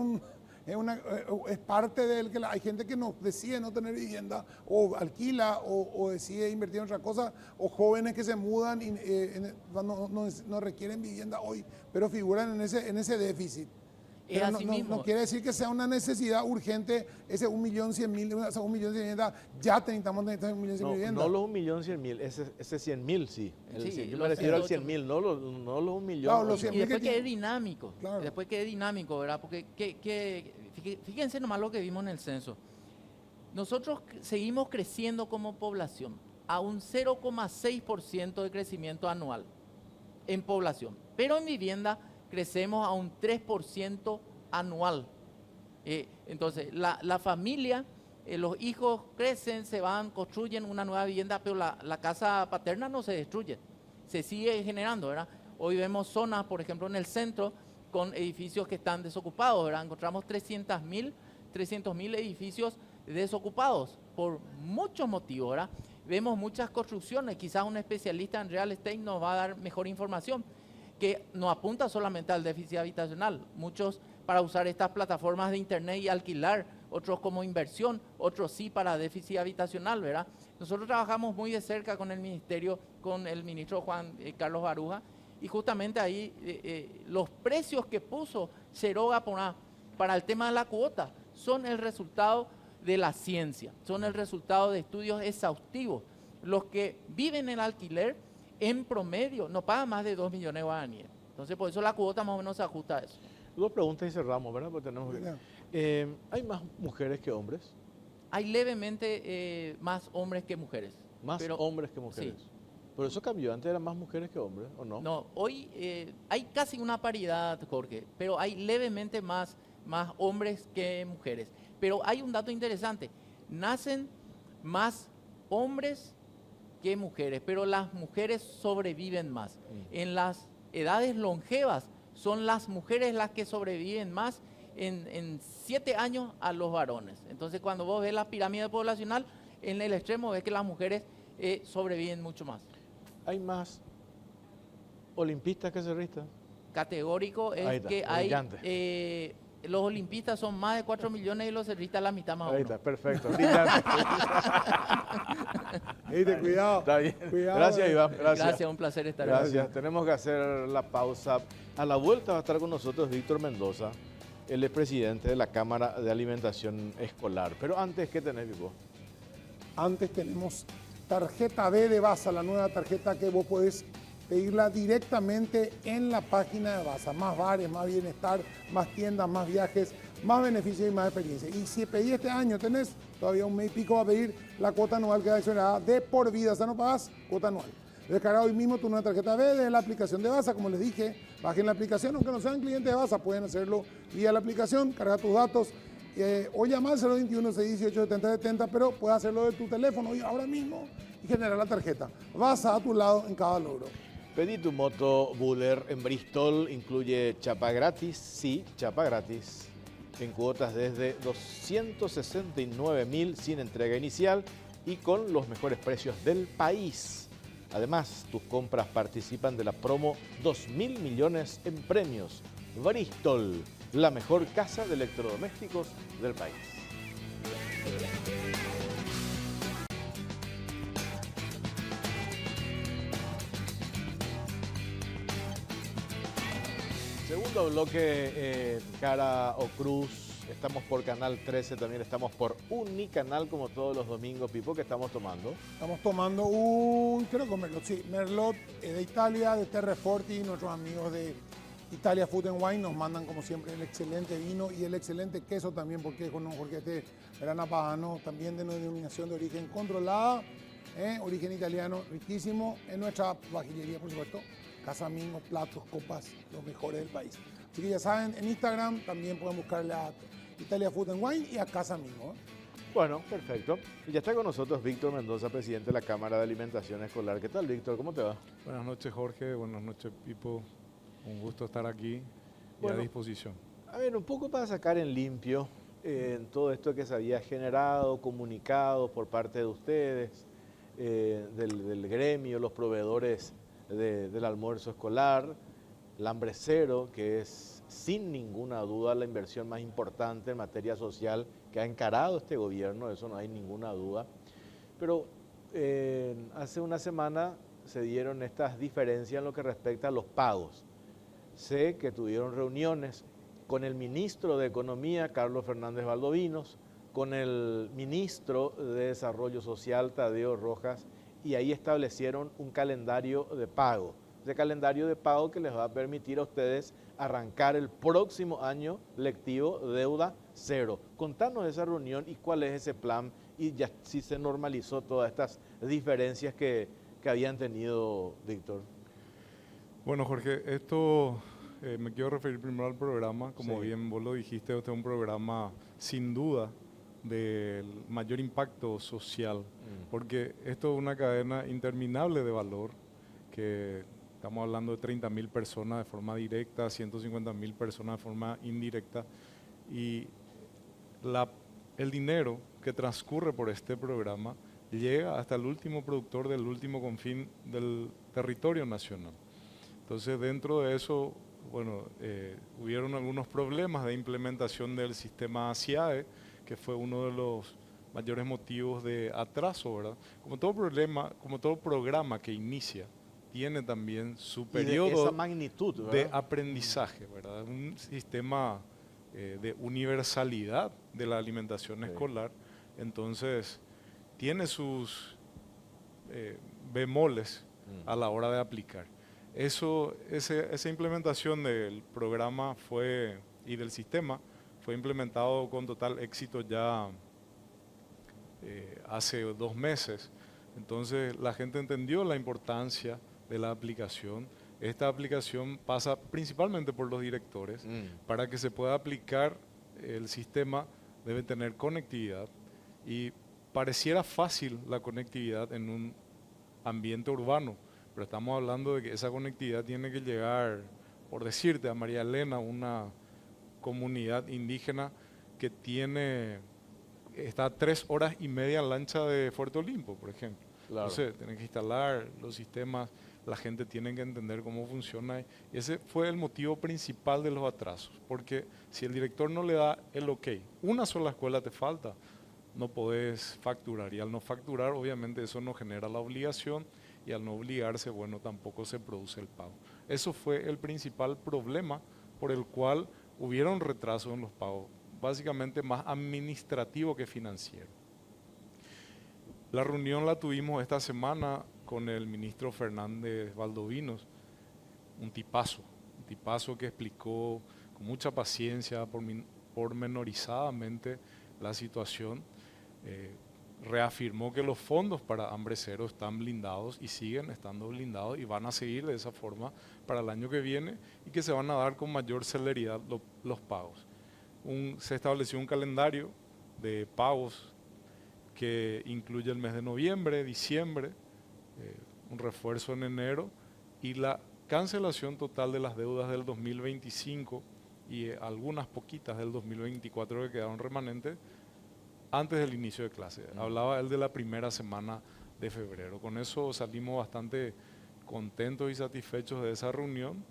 parte del que hay gente que no decide no tener vivienda o alquila o decide invertir en otra cosa, o jóvenes que se mudan y no requieren vivienda hoy, pero figuran en ese déficit. Es Pero así mismo. no quiere decir que sea una necesidad urgente ese 1.100.000, o sea, 1.100.000 viviendas, ya necesitamos 1.100.000 viviendas. No los 1.100.000, ese 100.000 sí. Sí, yo me refiero al 100.000, no los 1.000.000. Claro, los 100.000 Y después que quede dinámico, Claro. después quede dinámico, ¿verdad? Porque fíjense nomás lo que vimos en el censo. Nosotros seguimos creciendo como población a un 0,6% de crecimiento anual en población, pero en vivienda crecemos a un 3% anual. Entonces, la familia, los hijos crecen, se van, construyen una nueva vivienda, pero la casa paterna no se destruye, se sigue generando, ¿verdad? Hoy vemos zonas, por ejemplo, en el centro, con edificios que están desocupados, ¿verdad? Encontramos 300.000 edificios desocupados por muchos motivos, ¿verdad? Vemos muchas construcciones, quizás un especialista en real estate nos va a dar mejor información, que no apunta solamente al déficit habitacional, muchos para usar estas plataformas de internet y alquilar, otros como inversión, otros sí para déficit habitacional, ¿verdad? Nosotros trabajamos muy de cerca con el ministerio, con el ministro Juan Carlos Baruja, y justamente ahí los precios que puso Cherogua Poná para el tema de la cuota son el resultado de la ciencia, son el resultado de estudios exhaustivos. Los que viven en alquiler en promedio no pagan más de 2 millones de guaraníes. Entonces, por eso la cuota más o menos se ajusta a eso. 2 preguntas y cerramos, ¿verdad? Porque tenemos ¿hay más mujeres que hombres? Hay levemente más hombres que mujeres. Más hombres que mujeres. Sí. ¿Pero eso cambió? ¿Antes eran más mujeres que hombres o no? No, hoy hay casi una paridad, Jorge, pero hay levemente más hombres que mujeres. Pero hay un dato interesante, nacen más hombres que mujeres, pero las mujeres sobreviven más. En las edades longevas son las mujeres las que sobreviven más en 7 años a los varones. Entonces, cuando vos ves la pirámide poblacional, en el extremo ves que las mujeres sobreviven mucho más. ¿Hay más olimpistas que cerristas? Categórico es que hay... los olimpistas son más de 4 millones y los cerristas la mitad más o menos. Ahí está, perfecto. Brillante. Cuidado. Está bien. Cuidado, Gracias, Iván. Gracias, un placer estar aquí. Gracias. Tenemos que hacer la pausa. A la vuelta va a estar con nosotros Víctor Mendoza. Él es presidente de la Cámara de Alimentación Escolar. Pero antes, ¿qué tenés, Vico? Antes tenemos tarjeta B de Basa, la nueva tarjeta que vos podés pedirla directamente en la página de Basa. Más bares, más bienestar, más tiendas, más viajes, más beneficios y más experiencia. Y si pedí este año, tenés todavía un mes y pico, va a pedir la cuota anual que da exonerada de por vida. O sea, no pagás cuota anual. Descarga hoy mismo tu nueva tarjeta B de la aplicación de Basa. Como les dije, bajen la aplicación, aunque no sean clientes de Basa, pueden hacerlo vía la aplicación, carga tus datos. O llamar al 021-618-7070, pero puedes hacerlo de tu teléfono hoy, ahora mismo y generar la tarjeta. Basa a tu lado en cada logro. Pedí tu moto Buller en Bristol, incluye chapa gratis, sí, chapa gratis, en cuotas desde 269.000 sin entrega inicial y con los mejores precios del país. Además, tus compras participan de la promo 2.000 millones en premios. Bristol, la mejor casa de electrodomésticos del país. Segundo bloque, cara o cruz. Estamos por Canal 13, también estamos por Unicanal, como todos los domingos. Pipo, ¿qué estamos tomando? Estamos tomando creo que Merlot, sí, Merlot de Italia, de Terreforti. Nuestros amigos de Italia Food and Wine nos mandan como siempre el excelente vino y el excelente queso también, porque con Jorge este Verana Pagano, también de denominación de origen controlada, origen italiano, riquísimo. En nuestra vajillería, por supuesto, Casamigos, platos, copas, los mejores del país. Así que ya saben, en Instagram también pueden buscarle a Italia Food and Wine y a Casamigos. Bueno, perfecto. Y ya está con nosotros Víctor Mendoza, presidente de la Cámara de Alimentación Escolar. ¿Qué tal, Víctor? ¿Cómo te va? Buenas noches, Jorge. Buenas noches, Pipo. Un gusto estar aquí y a disposición. A ver, un poco para sacar en limpio en todo esto que se había generado, comunicado por parte de ustedes, del gremio, los proveedores del almuerzo escolar, el hambre cero, que es sin ninguna duda la inversión más importante en materia social que ha encarado este gobierno, eso no hay ninguna duda. Pero hace una semana se dieron estas diferencias en lo que respecta a los pagos. Sé que tuvieron reuniones con el ministro de Economía, Carlos Fernández Valdovinos, con el ministro de Desarrollo Social, Tadeo Rojas, y ahí establecieron un calendario de pago. Ese calendario de pago que les va a permitir a ustedes arrancar el próximo año lectivo deuda cero. Contanos de esa reunión y cuál es ese plan y ya si se normalizó todas estas diferencias que habían tenido, Víctor. Bueno, Jorge, esto me quiero referir primero al programa. Como bien vos lo dijiste, este es un programa sin duda del mayor impacto social, porque esto es una cadena interminable de valor, que estamos hablando de 30.000 personas de forma directa, 150.000 personas de forma indirecta, y el dinero que transcurre por este programa llega hasta el último productor del último confín del territorio nacional. Entonces, dentro de eso, bueno, hubieron algunos problemas de implementación del sistema SIAE, que fue uno de los mayores motivos de atraso, ¿verdad? Como todo problema, como todo programa que inicia, tiene también su periodo de esa magnitud, ¿verdad? de aprendizaje, ¿verdad? Un sistema de universalidad de la alimentación escolar, entonces tiene sus bemoles a la hora de aplicar. Esa implementación del programa y del sistema fue implementado con total éxito ya hace 2 meses. Entonces la gente entendió la importancia de la aplicación. Esta aplicación pasa principalmente por los directores. Para que se pueda aplicar el sistema debe tener conectividad, y pareciera fácil la conectividad en un ambiente urbano, pero estamos hablando de que esa conectividad tiene que llegar, por decirte, a María Elena, una comunidad indígena que está a 3 horas y media en lancha de Fuerte Olimpo, por ejemplo. Claro. Entonces, tienen que instalar los sistemas, la gente tiene que entender cómo funciona. Y ese fue el motivo principal de los atrasos, porque si el director no le da el ok, una sola escuela te falta, no podés facturar, y al no facturar, obviamente eso no genera la obligación, y al no obligarse, bueno, tampoco se produce el pago. Eso fue el principal problema por el cual hubieron retrasos en los pagos, básicamente más administrativo que financiero. La reunión la tuvimos esta semana con el ministro Fernández Valdovinos, un tipazo que explicó con mucha paciencia, pormenorizadamente la situación. Reafirmó que los fondos para hambre cero están blindados y siguen estando blindados y van a seguir de esa forma para el año que viene, y que se van a dar con mayor celeridad los pagos. Se estableció un calendario de pagos que incluye el mes de noviembre, diciembre, un refuerzo en enero y la cancelación total de las deudas del 2025 y algunas poquitas del 2024 que quedaron remanentes antes del inicio de clase. Hablaba él de la primera semana de febrero. Con eso salimos bastante contentos y satisfechos de esa reunión,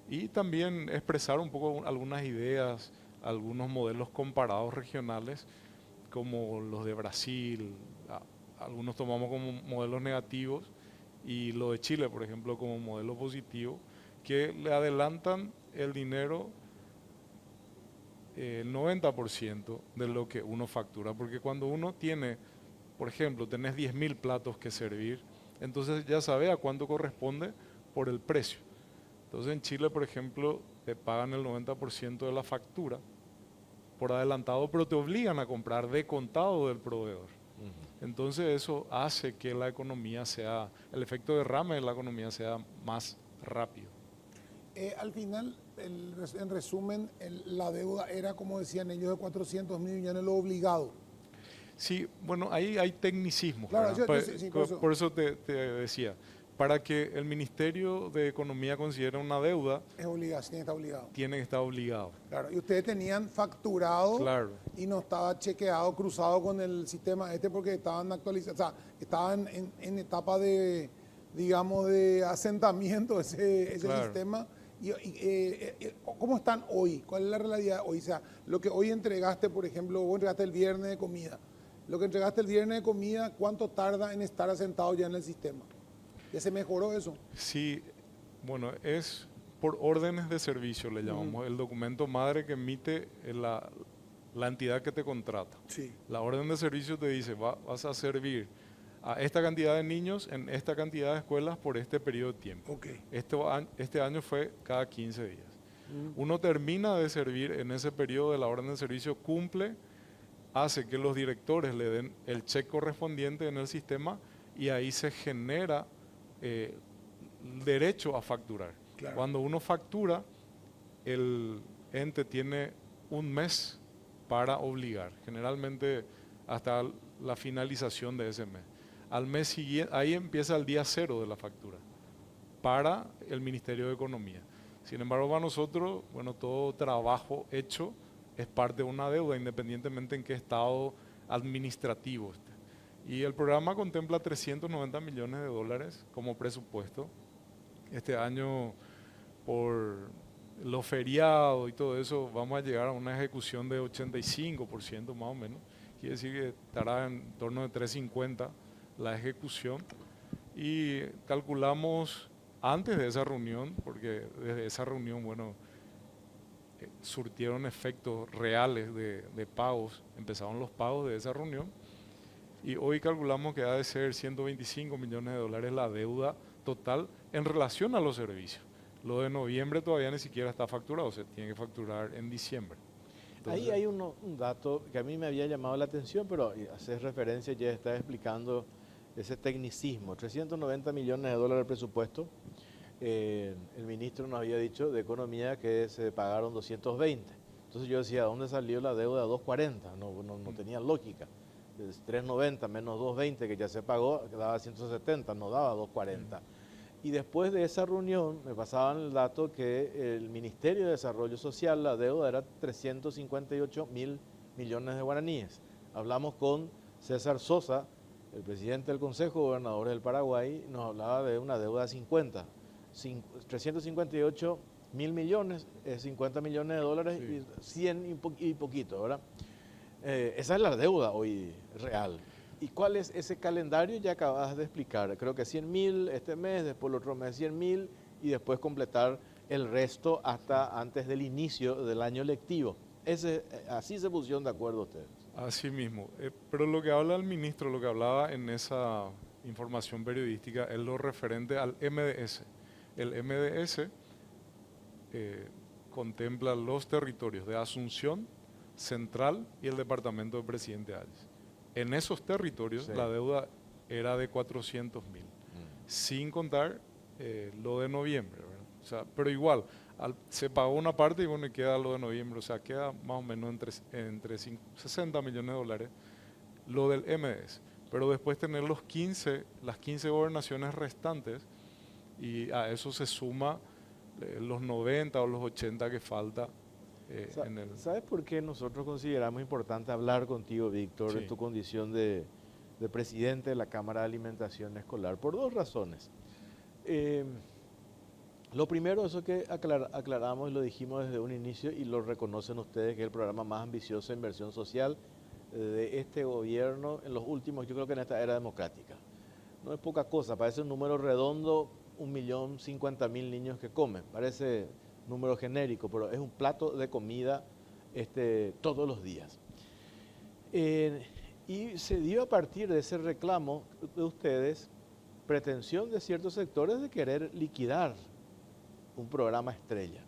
y también expresar un poco algunas ideas, algunos modelos comparados regionales como los de Brasil. Algunos tomamos como modelos negativos y lo de Chile, por ejemplo, como modelo positivo, que le adelantan el dinero, el 90% de lo que uno factura, porque cuando uno tiene, por ejemplo, tenés 10.000 platos que servir, entonces ya sabes a cuánto corresponde por el precio. Entonces en Chile, por ejemplo, te pagan el 90% de la factura por adelantado, pero te obligan a comprar de contado del proveedor. Entonces eso hace que la economía sea, el efecto derrame de la economía sea más rápido. Al final, en resumen, la deuda era, como decían ellos, de 400.000 millones, lo obligado. Sí, bueno, ahí hay tecnicismos. Claro, sí, por eso te decía, para que el Ministerio de Economía considere una deuda, es obligación, tiene que estar obligado. tiene que estar obligado. Claro, y ustedes tenían facturado Claro. y no estaba chequeado, cruzado con el sistema porque estaban actualizados, o sea, estaban en etapa de, digamos, de asentamiento ese Claro. sistema. ¿Cómo están hoy? ¿Cuál es la realidad hoy? O sea, lo que hoy entregaste, por ejemplo, vos entregaste el viernes de comida. Lo que entregaste el viernes de comida, ¿cuánto tarda en estar asentado ya en el sistema? ¿Ya se mejoró eso? Sí, bueno, es por órdenes de servicio, le llamamos, el documento madre que emite la entidad que te contrata. Sí. La orden de servicio te dice, vas a servir a esta cantidad de niños en esta cantidad de escuelas por este periodo de tiempo. Ok. Este año fue cada 15 días. Uno termina de servir en ese periodo de la orden de servicio, cumple, hace que los directores le den el cheque correspondiente en el sistema y ahí se genera derecho a facturar. Claro. Cuando uno factura, el ente tiene un mes para obligar, generalmente hasta la finalización de ese mes. Al mes siguiente, ahí empieza el día cero de la factura para el Ministerio de Economía. Sin embargo, para nosotros, bueno, todo trabajo hecho es parte de una deuda, independientemente en qué estado administrativo esté. Y el programa contempla 390 millones de dólares como presupuesto. Este año, por los feriados y todo eso, vamos a llegar a una ejecución de 85% más o menos. Quiere decir que estará en torno de 350 la ejecución. Y calculamos antes de esa reunión, porque desde esa reunión, bueno, surtieron efectos reales de pagos, empezaron los pagos de esa reunión. Y hoy calculamos que ha de ser 125 millones de dólares la deuda total en relación a los servicios. Lo de noviembre todavía ni siquiera está facturado, se tiene que facturar en diciembre. Entonces, ahí hay un dato que a mí me había llamado la atención, pero haces referencia, ya estás explicando ese tecnicismo. 390 millones de dólares de presupuesto. El ministro nos había dicho de Economía que se pagaron 220. Entonces yo decía, ¿dónde salió la deuda de 240? No tenía lógica. 390 menos 220 que ya se pagó, daba 170, no daba 240. Y después de esa reunión me pasaban el dato que el Ministerio de Desarrollo Social, la deuda era 358.000 millones de guaraníes. Hablamos con César Sosa, el presidente del Consejo de Gobernadores del Paraguay, nos hablaba de una deuda de 50. 358.000 millones, 50 millones de dólares, sí. Y 100 y poquito, ¿verdad? Esa es la deuda hoy real. ¿Y cuál es ese calendario? Ya acabas de explicar. Creo que 100.000 este mes, después el otro mes 100.000 y después completar el resto hasta antes del inicio del año lectivo. Así se pusieron de acuerdo ustedes. Así mismo. Pero lo que habla el ministro, lo que hablaba en esa información periodística, es lo referente al MDS. El MDS contempla los territorios de Asunción, Central y el departamento de Presidente Hayes. En esos territorios, sí, la deuda era de 400.000, sin contar lo de noviembre, ¿verdad? O sea, pero igual, se pagó una parte y bueno, queda lo de noviembre, o sea, queda más o menos entre 60 millones de dólares lo del MDS. Pero después tener las 15 gobernaciones restantes, y a eso se suma los 90 o los 80 que falta. ¿Sabes por qué nosotros consideramos importante hablar contigo, Víctor, Sí. en tu condición de presidente de la Cámara de Alimentación Escolar? Por dos razones. Lo primero, eso que aclaramos y lo dijimos desde un inicio y lo reconocen ustedes, que es el programa más ambicioso de inversión social de este gobierno en los últimos, yo creo que en esta era democrática. No es poca cosa, parece un número redondo, 1.050.000 niños que comen, parece número genérico, pero es un plato de comida todos los días. Y se dio a partir de ese reclamo de ustedes, pretensión de ciertos sectores de querer liquidar un programa estrella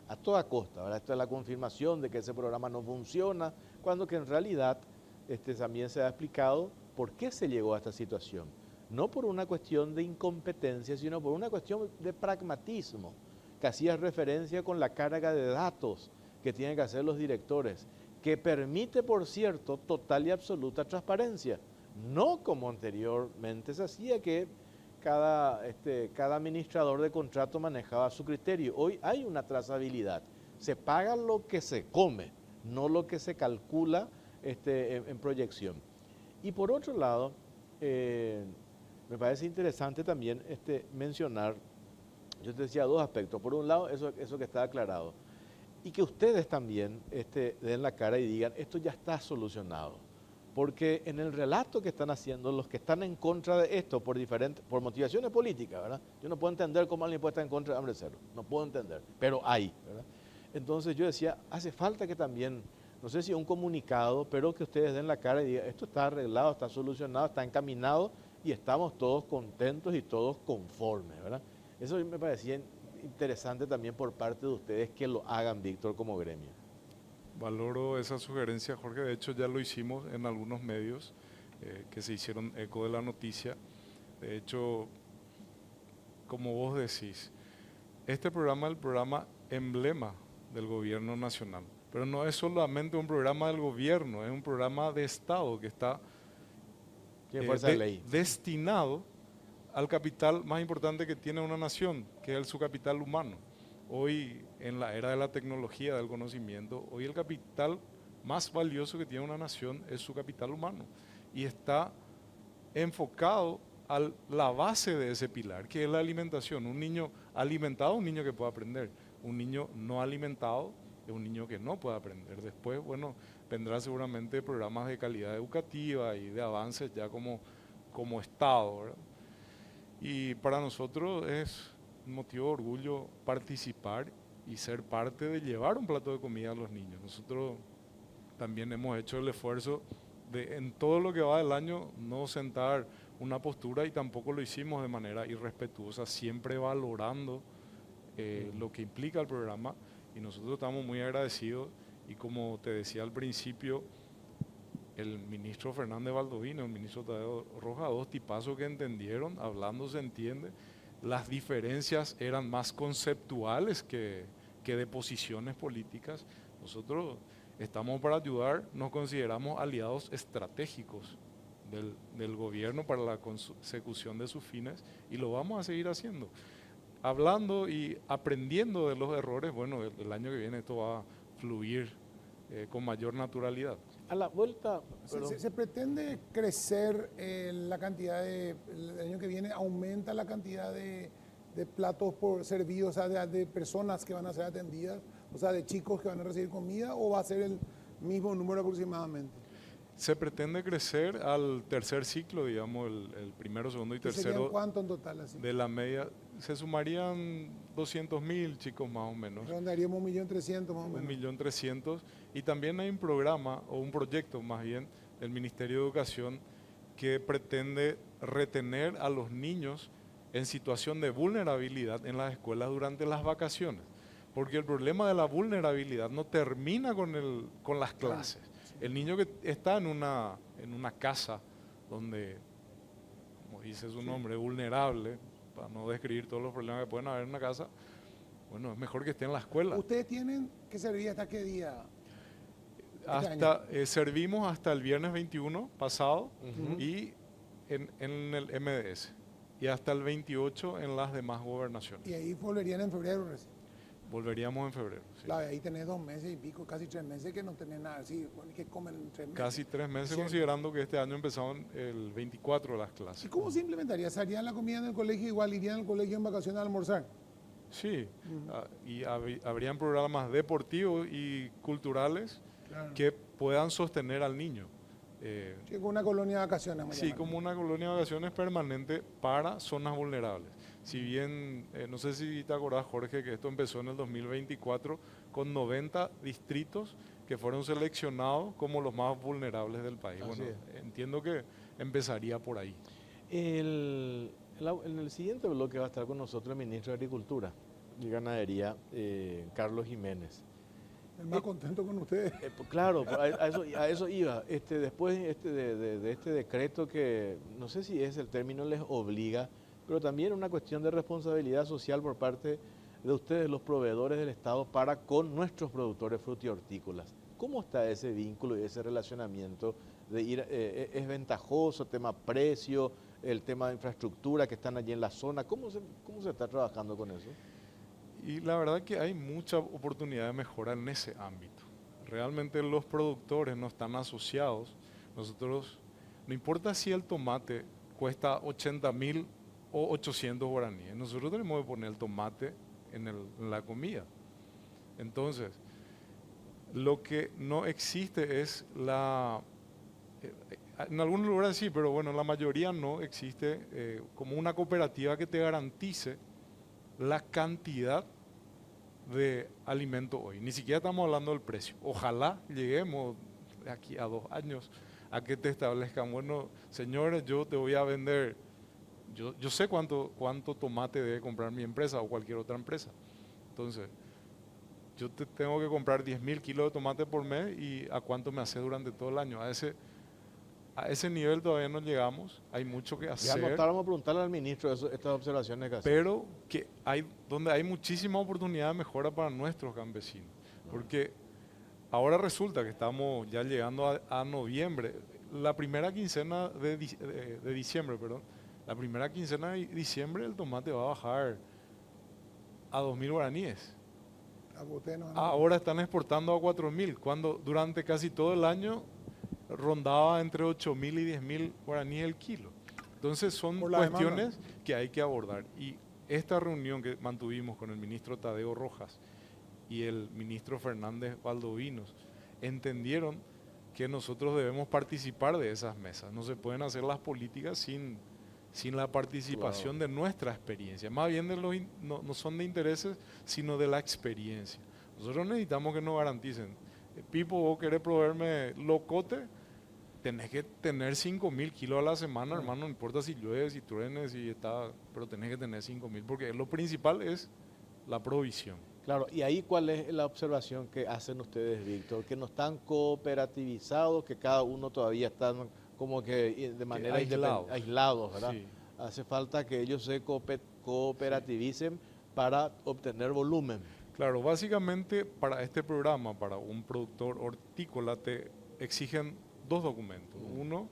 a toda costa. ¿Verdad? Esto es la confirmación de que ese programa no funciona, cuando que en realidad también se ha explicado por qué se llegó a esta situación. No por una cuestión de incompetencia, sino por una cuestión de pragmatismo, que hacía referencia con la carga de datos que tienen que hacer los directores, que permite, por cierto, total y absoluta transparencia. No como anteriormente se hacía, que cada administrador de contrato manejaba su criterio. Hoy hay una trazabilidad. Se paga lo que se come, no lo que se calcula en proyección. Y por otro lado, me parece interesante también mencionar, yo te decía dos aspectos. Por un lado, eso que está aclarado. Y que ustedes también den la cara y digan, esto ya está solucionado. Porque en el relato que están haciendo los que están en contra de esto por motivaciones políticas, ¿verdad? Yo no puedo entender cómo alguien puede estar en contra de Hambre Cero, no puedo entender, pero hay, ¿verdad? Entonces yo decía, hace falta que también, no sé si un comunicado, pero que ustedes den la cara y digan, esto está arreglado, está solucionado, está encaminado y estamos todos contentos y todos conformes, ¿verdad? Eso me parecía interesante también por parte de ustedes que lo hagan, Víctor, como gremio. Valoro esa sugerencia, Jorge. De hecho, ya lo hicimos en algunos medios que se hicieron eco de la noticia. De hecho, como vos decís, este programa es el programa emblema del gobierno nacional. Pero no es solamente un programa del gobierno, es un programa de Estado que está destinado al capital más importante que tiene una nación, que es su capital humano. Hoy, en la era de la tecnología, del conocimiento, hoy el capital más valioso que tiene una nación es su capital humano. Y está enfocado a la base de ese pilar, que es la alimentación. Un niño alimentado es un niño que puede aprender. Un niño no alimentado es un niño que no puede aprender. Después, bueno, vendrá seguramente programas de calidad educativa y de avances ya como Estado, ¿verdad? Y para nosotros es un motivo de orgullo participar y ser parte de llevar un plato de comida a los niños. Nosotros también hemos hecho el esfuerzo de, en todo lo que va del año, no sentar una postura, y tampoco lo hicimos de manera irrespetuosa, siempre valorando lo que implica el programa, y nosotros estamos muy agradecidos. Y como te decía al principio, el ministro Fernández Baldovino, el ministro Tadeo Rojas, dos tipazos que entendieron, hablando se entiende. Las diferencias eran más conceptuales que de posiciones políticas. Nosotros estamos para ayudar, nos consideramos aliados estratégicos del gobierno para la consecución de sus fines, y lo vamos a seguir haciendo. Hablando y aprendiendo de los errores, bueno, el año que viene esto va a fluir con mayor naturalidad. A la vuelta, se pretende crecer la cantidad el año que viene aumenta la cantidad de platos por servidos, o sea, de personas que van a ser atendidas, o sea, de chicos que van a recibir comida, o va a ser el mismo número aproximadamente. Se pretende crecer al tercer ciclo, digamos, el primero, segundo y tercero. ¿Serían cuánto en total? Así? De la media, se sumarían 200.000 chicos más o menos. Rondaríamos 1.300.000 más o menos. 1.300.000. Y también hay un programa, o un proyecto más bien, del Ministerio de Educación, que pretende retener a los niños en situación de vulnerabilidad en las escuelas durante las vacaciones. Porque el problema de la vulnerabilidad no termina con las clases. El niño que está en una casa donde, como dice su nombre, vulnerable, para no describir todos los problemas que pueden haber en una casa, bueno, es mejor que esté en la escuela. ¿Ustedes tienen que servir hasta qué día? Servimos hasta el viernes 21 pasado y en el MDS, y hasta el 28 en las demás gobernaciones. Y ahí volverían en febrero recién. Volveríamos en febrero. Sí. Claro, ahí tenés 2 meses y pico, casi 3 meses que no tenés nada así, que comen 3 meses. Casi 3 meses, ¿Cierto? Considerando que este año empezaron el 24 las clases. ¿Y cómo se implementaría? ¿Se harían la comida en el colegio igual? ¿Irían al colegio en vacaciones a almorzar? Sí, y habrían programas deportivos y culturales, claro, que puedan sostener al niño. Sí, como una colonia de vacaciones. Sí, como una colonia de vacaciones permanente para zonas vulnerables. Si bien, no sé si te acordás, Jorge, que esto empezó en el 2024 con 90 distritos que fueron seleccionados como los más vulnerables del país. Así Bueno, es. entiendo que empezaría por ahí. En el siguiente bloque va a estar con nosotros el ministro de Agricultura y Ganadería, Carlos Jiménez. El más contento con ustedes. Pues claro, a eso iba. Después de este decreto que no sé si es el término les obliga, pero también una cuestión de responsabilidad social por parte de ustedes, los proveedores del Estado, para con nuestros productores frutícolas. ¿Cómo está ese vínculo y ese relacionamiento de ir? ¿Es ventajoso el tema precio, el tema de infraestructura que están allí en la zona? ¿Cómo se está trabajando con eso? Y la verdad que hay mucha oportunidad de mejora en ese ámbito. Realmente los productores no están asociados. Nosotros, no importa si el tomate cuesta 80.000 o 800 guaraníes, nosotros tenemos que poner el tomate en la comida. Entonces, lo que no existe es en algunos lugares sí, pero bueno, en la mayoría no existe como una cooperativa que te garantice la cantidad de alimento hoy. Ni siquiera estamos hablando del precio. Ojalá lleguemos de aquí a 2 años a que te establezcan, bueno, señores, yo te voy a vender, yo sé cuánto tomate debe comprar mi empresa o cualquier otra empresa. Entonces, yo te tengo que comprar 10.000 kilos de tomate por mes y a cuánto me hace durante todo el año. A ese nivel todavía no llegamos, hay mucho que hacer. Ya vamos a preguntarle al ministro estas observaciones que hace. Pero donde hay muchísima oportunidad de mejora para nuestros campesinos. Porque ahora resulta que estamos ya llegando a noviembre, la primera quincena de diciembre, la primera quincena de diciembre el tomate va a bajar a 2.000 guaraníes. Ahora están exportando a 4.000, cuando durante casi todo el año rondaba entre 8.000 y 10.000 guaraníes el kilo. Entonces son cuestiones que hay que abordar. Y esta reunión que mantuvimos con el ministro Tadeo Rojas y el ministro Fernández Valdovinos entendieron que nosotros debemos participar de esas mesas. No se pueden hacer las políticas sin la participación de nuestra experiencia. Más bien no son de intereses, sino de la experiencia. Nosotros necesitamos que nos garanticen. Pipo, vos querés proveerme locote, tenés que tener 5.000 kilos a la semana, hermano, no importa si llueve, si truene, pero tenés que tener 5.000, porque lo principal es la provisión. Claro, y ahí ¿cuál es la observación que hacen ustedes, Víctor? Que no están cooperativizados, que cada uno todavía está como que de manera aislados, ¿verdad? Sí. Hace falta que ellos se cooperativicen para obtener volumen. Claro, básicamente para este programa, para un productor hortícola, te exigen 2 documentos. Uno,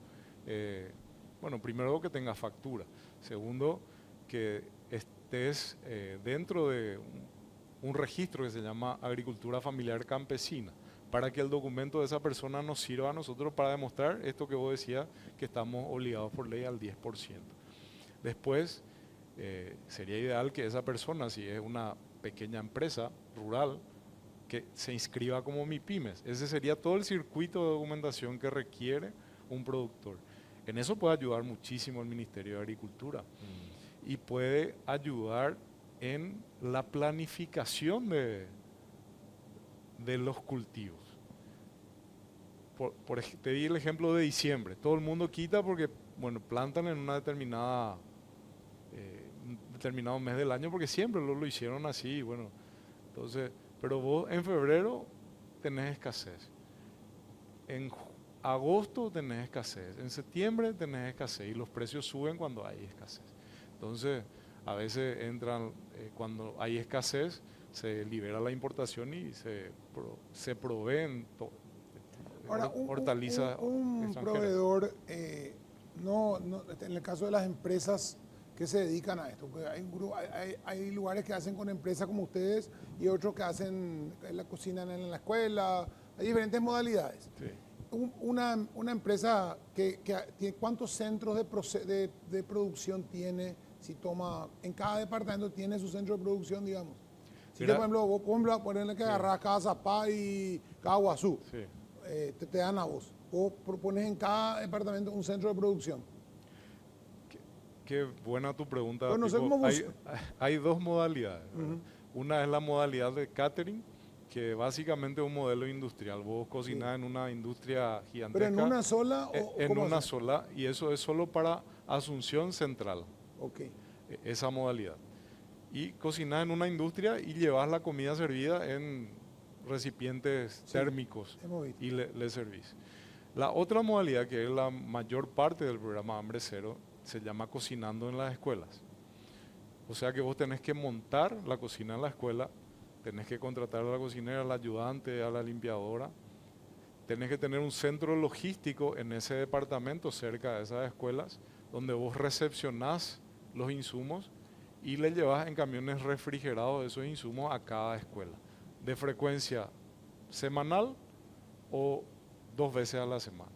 primero que tenga factura. Segundo, que estés dentro de un registro que se llama Agricultura Familiar Campesina, para que el documento de esa persona nos sirva a nosotros para demostrar esto que vos decías, que estamos obligados por ley al 10%. Después, sería ideal que esa persona, si es una pequeña empresa rural, que se inscriba como MIPYMES. Ese sería todo el circuito de documentación que requiere un productor. En eso puede ayudar muchísimo el Ministerio de Agricultura y puede ayudar en la planificación de los cultivos. Te di el ejemplo de diciembre. Todo el mundo quita porque plantan en una determinado mes del año porque siempre lo hicieron así. Entonces, pero vos en febrero tenés escasez. En agosto tenés escasez. En septiembre tenés escasez y los precios suben cuando hay escasez. Entonces, a veces entran, cuando hay escasez, se libera la importación y se proveen hortalizas. Un proveedor, en el caso de las empresas que se dedican a esto, porque hay lugares que hacen con empresas como ustedes y otros que hacen la cocina en la escuela, hay diferentes modalidades. Sí. Una empresa que tiene, ¿cuántos centros de producción tiene? Si toma, en cada departamento tiene su centro de producción, digamos. Si por ejemplo, vos ponerle que agarras cada Zapá y cada Guazú, Sí. Te dan a vos. Vos propones en cada departamento un centro de producción. qué buena tu pregunta. Bueno, no sé Tipo, cómo hay dos modalidades, ¿verdad? Una es la modalidad de catering, que básicamente es un modelo industrial. Vos cocinás en una industria gigantesca. ¿Pero en una sola o En cómo una haces? sola, y eso es solo para Asunción Central, Ok. esa modalidad. Y cocinás en una industria y llevas la comida servida en recipientes Sí, térmicos hemos visto. y le servís. La otra modalidad, que es la mayor parte del programa Hambre Cero, se llama Cocinando en las Escuelas. O sea que vos tenés que montar la cocina en la escuela, tenés que contratar a la cocinera, al ayudante, a la limpiadora, tenés que tener un centro logístico en ese departamento cerca de esas escuelas, donde vos recepcionás los insumos y le llevas en camiones refrigerados esos insumos a cada escuela, de frecuencia semanal o 2 veces a la semana.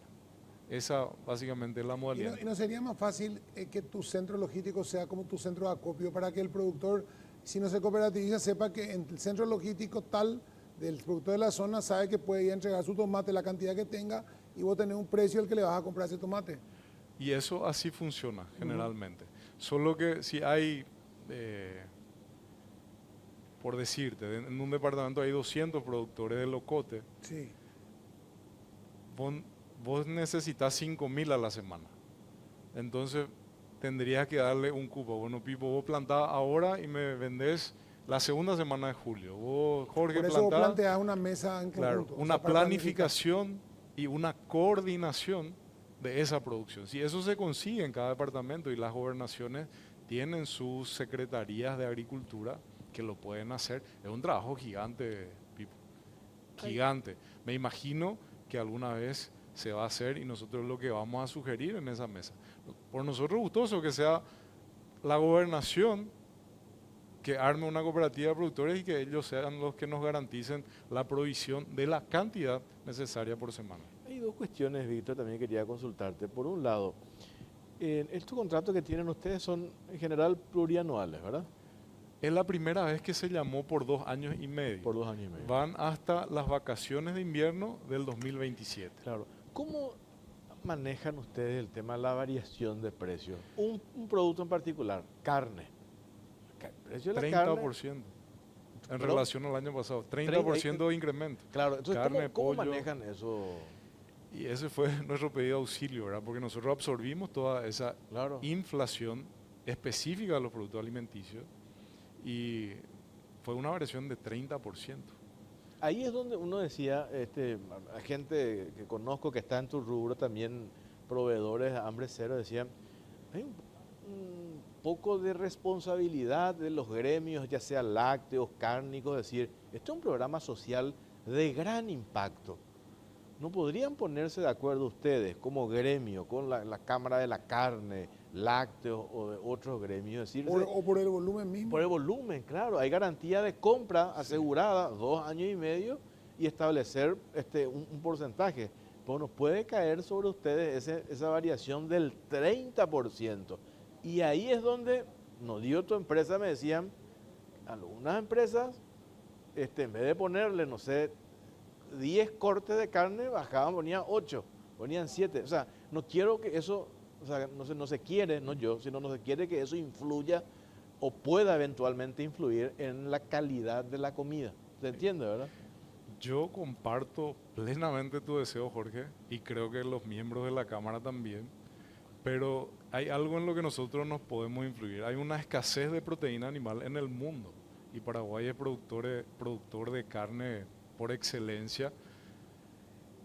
Esa básicamente es la modalidad. ¿Y no sería más fácil que tu centro logístico sea como tu centro de acopio para que el productor, si no se cooperativiza, sepa que en el centro logístico tal del productor de la zona sabe que puede ir a entregar su tomate, la cantidad que tenga, y vos tenés un precio al que le vas a comprar ese tomate? Y eso así funciona generalmente. Solo que si hay, por decirte, en un departamento hay 200 productores de locote, Sí. vos necesitas 5.000 a la semana. Entonces tendrías que darle un cupo. Bueno, Pipo, vos plantás ahora y me vendés la segunda semana de julio. Vos, Jorge, Por eso vos plantás, planteás una mesa en claro, conjunto. o sea, una para planificación y una coordinación de esa producción. Si eso se consigue en cada departamento y las gobernaciones tienen sus secretarías de agricultura que lo pueden hacer, es un trabajo gigante, Pipo. Gigante. Me imagino que alguna vez se va a hacer y nosotros lo que vamos a sugerir en esa mesa. Por nosotros gustoso que sea la gobernación que arme una cooperativa de productores y que ellos sean los que nos garanticen la provisión de la cantidad necesaria por semana. Hay dos cuestiones, Víctor, también quería consultarte. Por un lado, estos contratos que tienen ustedes son en general plurianuales, ¿verdad? Es la primera vez que se llamó por 2 años y medio. Por 2 años y medio. Van hasta las vacaciones de invierno del 2027. Claro. ¿Cómo manejan ustedes el tema de la variación de precios? Un producto en particular, carne. El precio de la 30% carne. en Pero- relación al año pasado. 30% de incremento. Claro, entonces, Carne, ¿cómo pollo. manejan eso? Y ese fue nuestro pedido de auxilio, ¿verdad? Porque nosotros absorbimos toda esa Claro. inflación específica de los productos alimenticios y fue una variación de 30%. Ahí es donde uno decía, a gente que conozco que está en tu rubro también, proveedores de Hambre Cero, decían, hay un poco de responsabilidad de los gremios, ya sea lácteos, cárnicos, decir, esto es un programa social de gran impacto. ¿No podrían ponerse de acuerdo ustedes como gremio con la Cámara de la Carne, lácteos o de otros gremios? Decir, o por el volumen mismo. por el volumen, claro, hay garantía de compra asegurada 2 años y medio y establecer un porcentaje. Pues nos puede caer sobre ustedes esa variación del 30%. Y ahí es donde, nos dio tu empresa, me decían, algunas empresas, en vez de ponerle, no sé, 10 cortes de carne, bajaban, ponían 8, ponían 7. O sea, no quiero que eso, o sea, no se quiere, no yo, sino no se quiere que eso influya o pueda eventualmente influir en la calidad de la comida. ¿Se entiende, verdad? Yo comparto plenamente tu deseo, Jorge, y creo que los miembros de la Cámara también, pero hay algo en lo que nosotros nos podemos influir. Hay una escasez de proteína animal en el mundo y Paraguay es productor de carne por excelencia.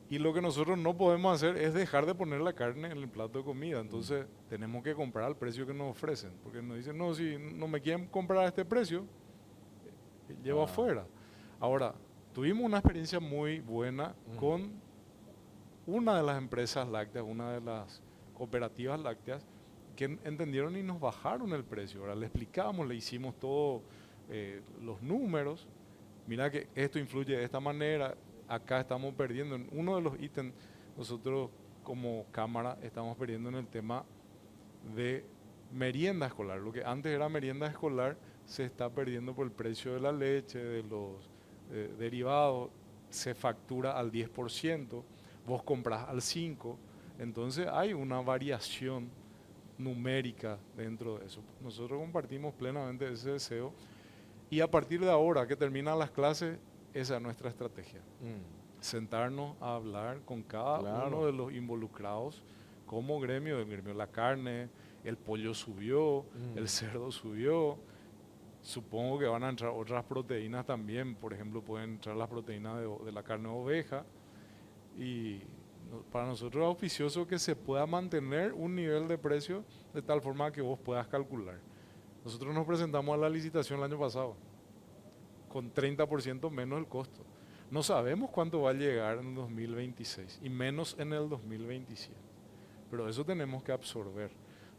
Y lo que nosotros no podemos hacer es dejar de poner la carne en el plato de comida. Entonces tenemos que comprar al precio que nos ofrecen. Porque nos dicen, no, si no me quieren comprar a este precio, llevo afuera. Ahora, tuvimos una experiencia muy buena con una de las empresas lácteas, una de las cooperativas lácteas, que entendieron y nos bajaron el precio. Ahora le explicamos, le hicimos todos los números. Mira que esto influye de esta manera, acá estamos perdiendo. En uno de los ítems, nosotros como Cámara estamos perdiendo en el tema de merienda escolar. Lo que antes era merienda escolar se está perdiendo por el precio de la leche, de los derivados, se factura al 10%, vos compras al 5%, entonces hay una variación numérica dentro de eso. Nosotros compartimos plenamente ese deseo y a partir de ahora que terminan las clases, esa es nuestra estrategia. Sentarnos a hablar con cada uno de los involucrados como gremio, el gremio de la carne, el pollo subió, el cerdo subió, supongo que van a entrar otras proteínas también, por ejemplo pueden entrar las proteínas de la carne de oveja y para nosotros es auspicioso que se pueda mantener un nivel de precio de tal forma que vos puedas calcular. Nosotros nos presentamos a la licitación el año pasado con 30% menos el costo. No sabemos cuánto va a llegar en el 2026 y menos en el 2027. Pero eso tenemos que absorber,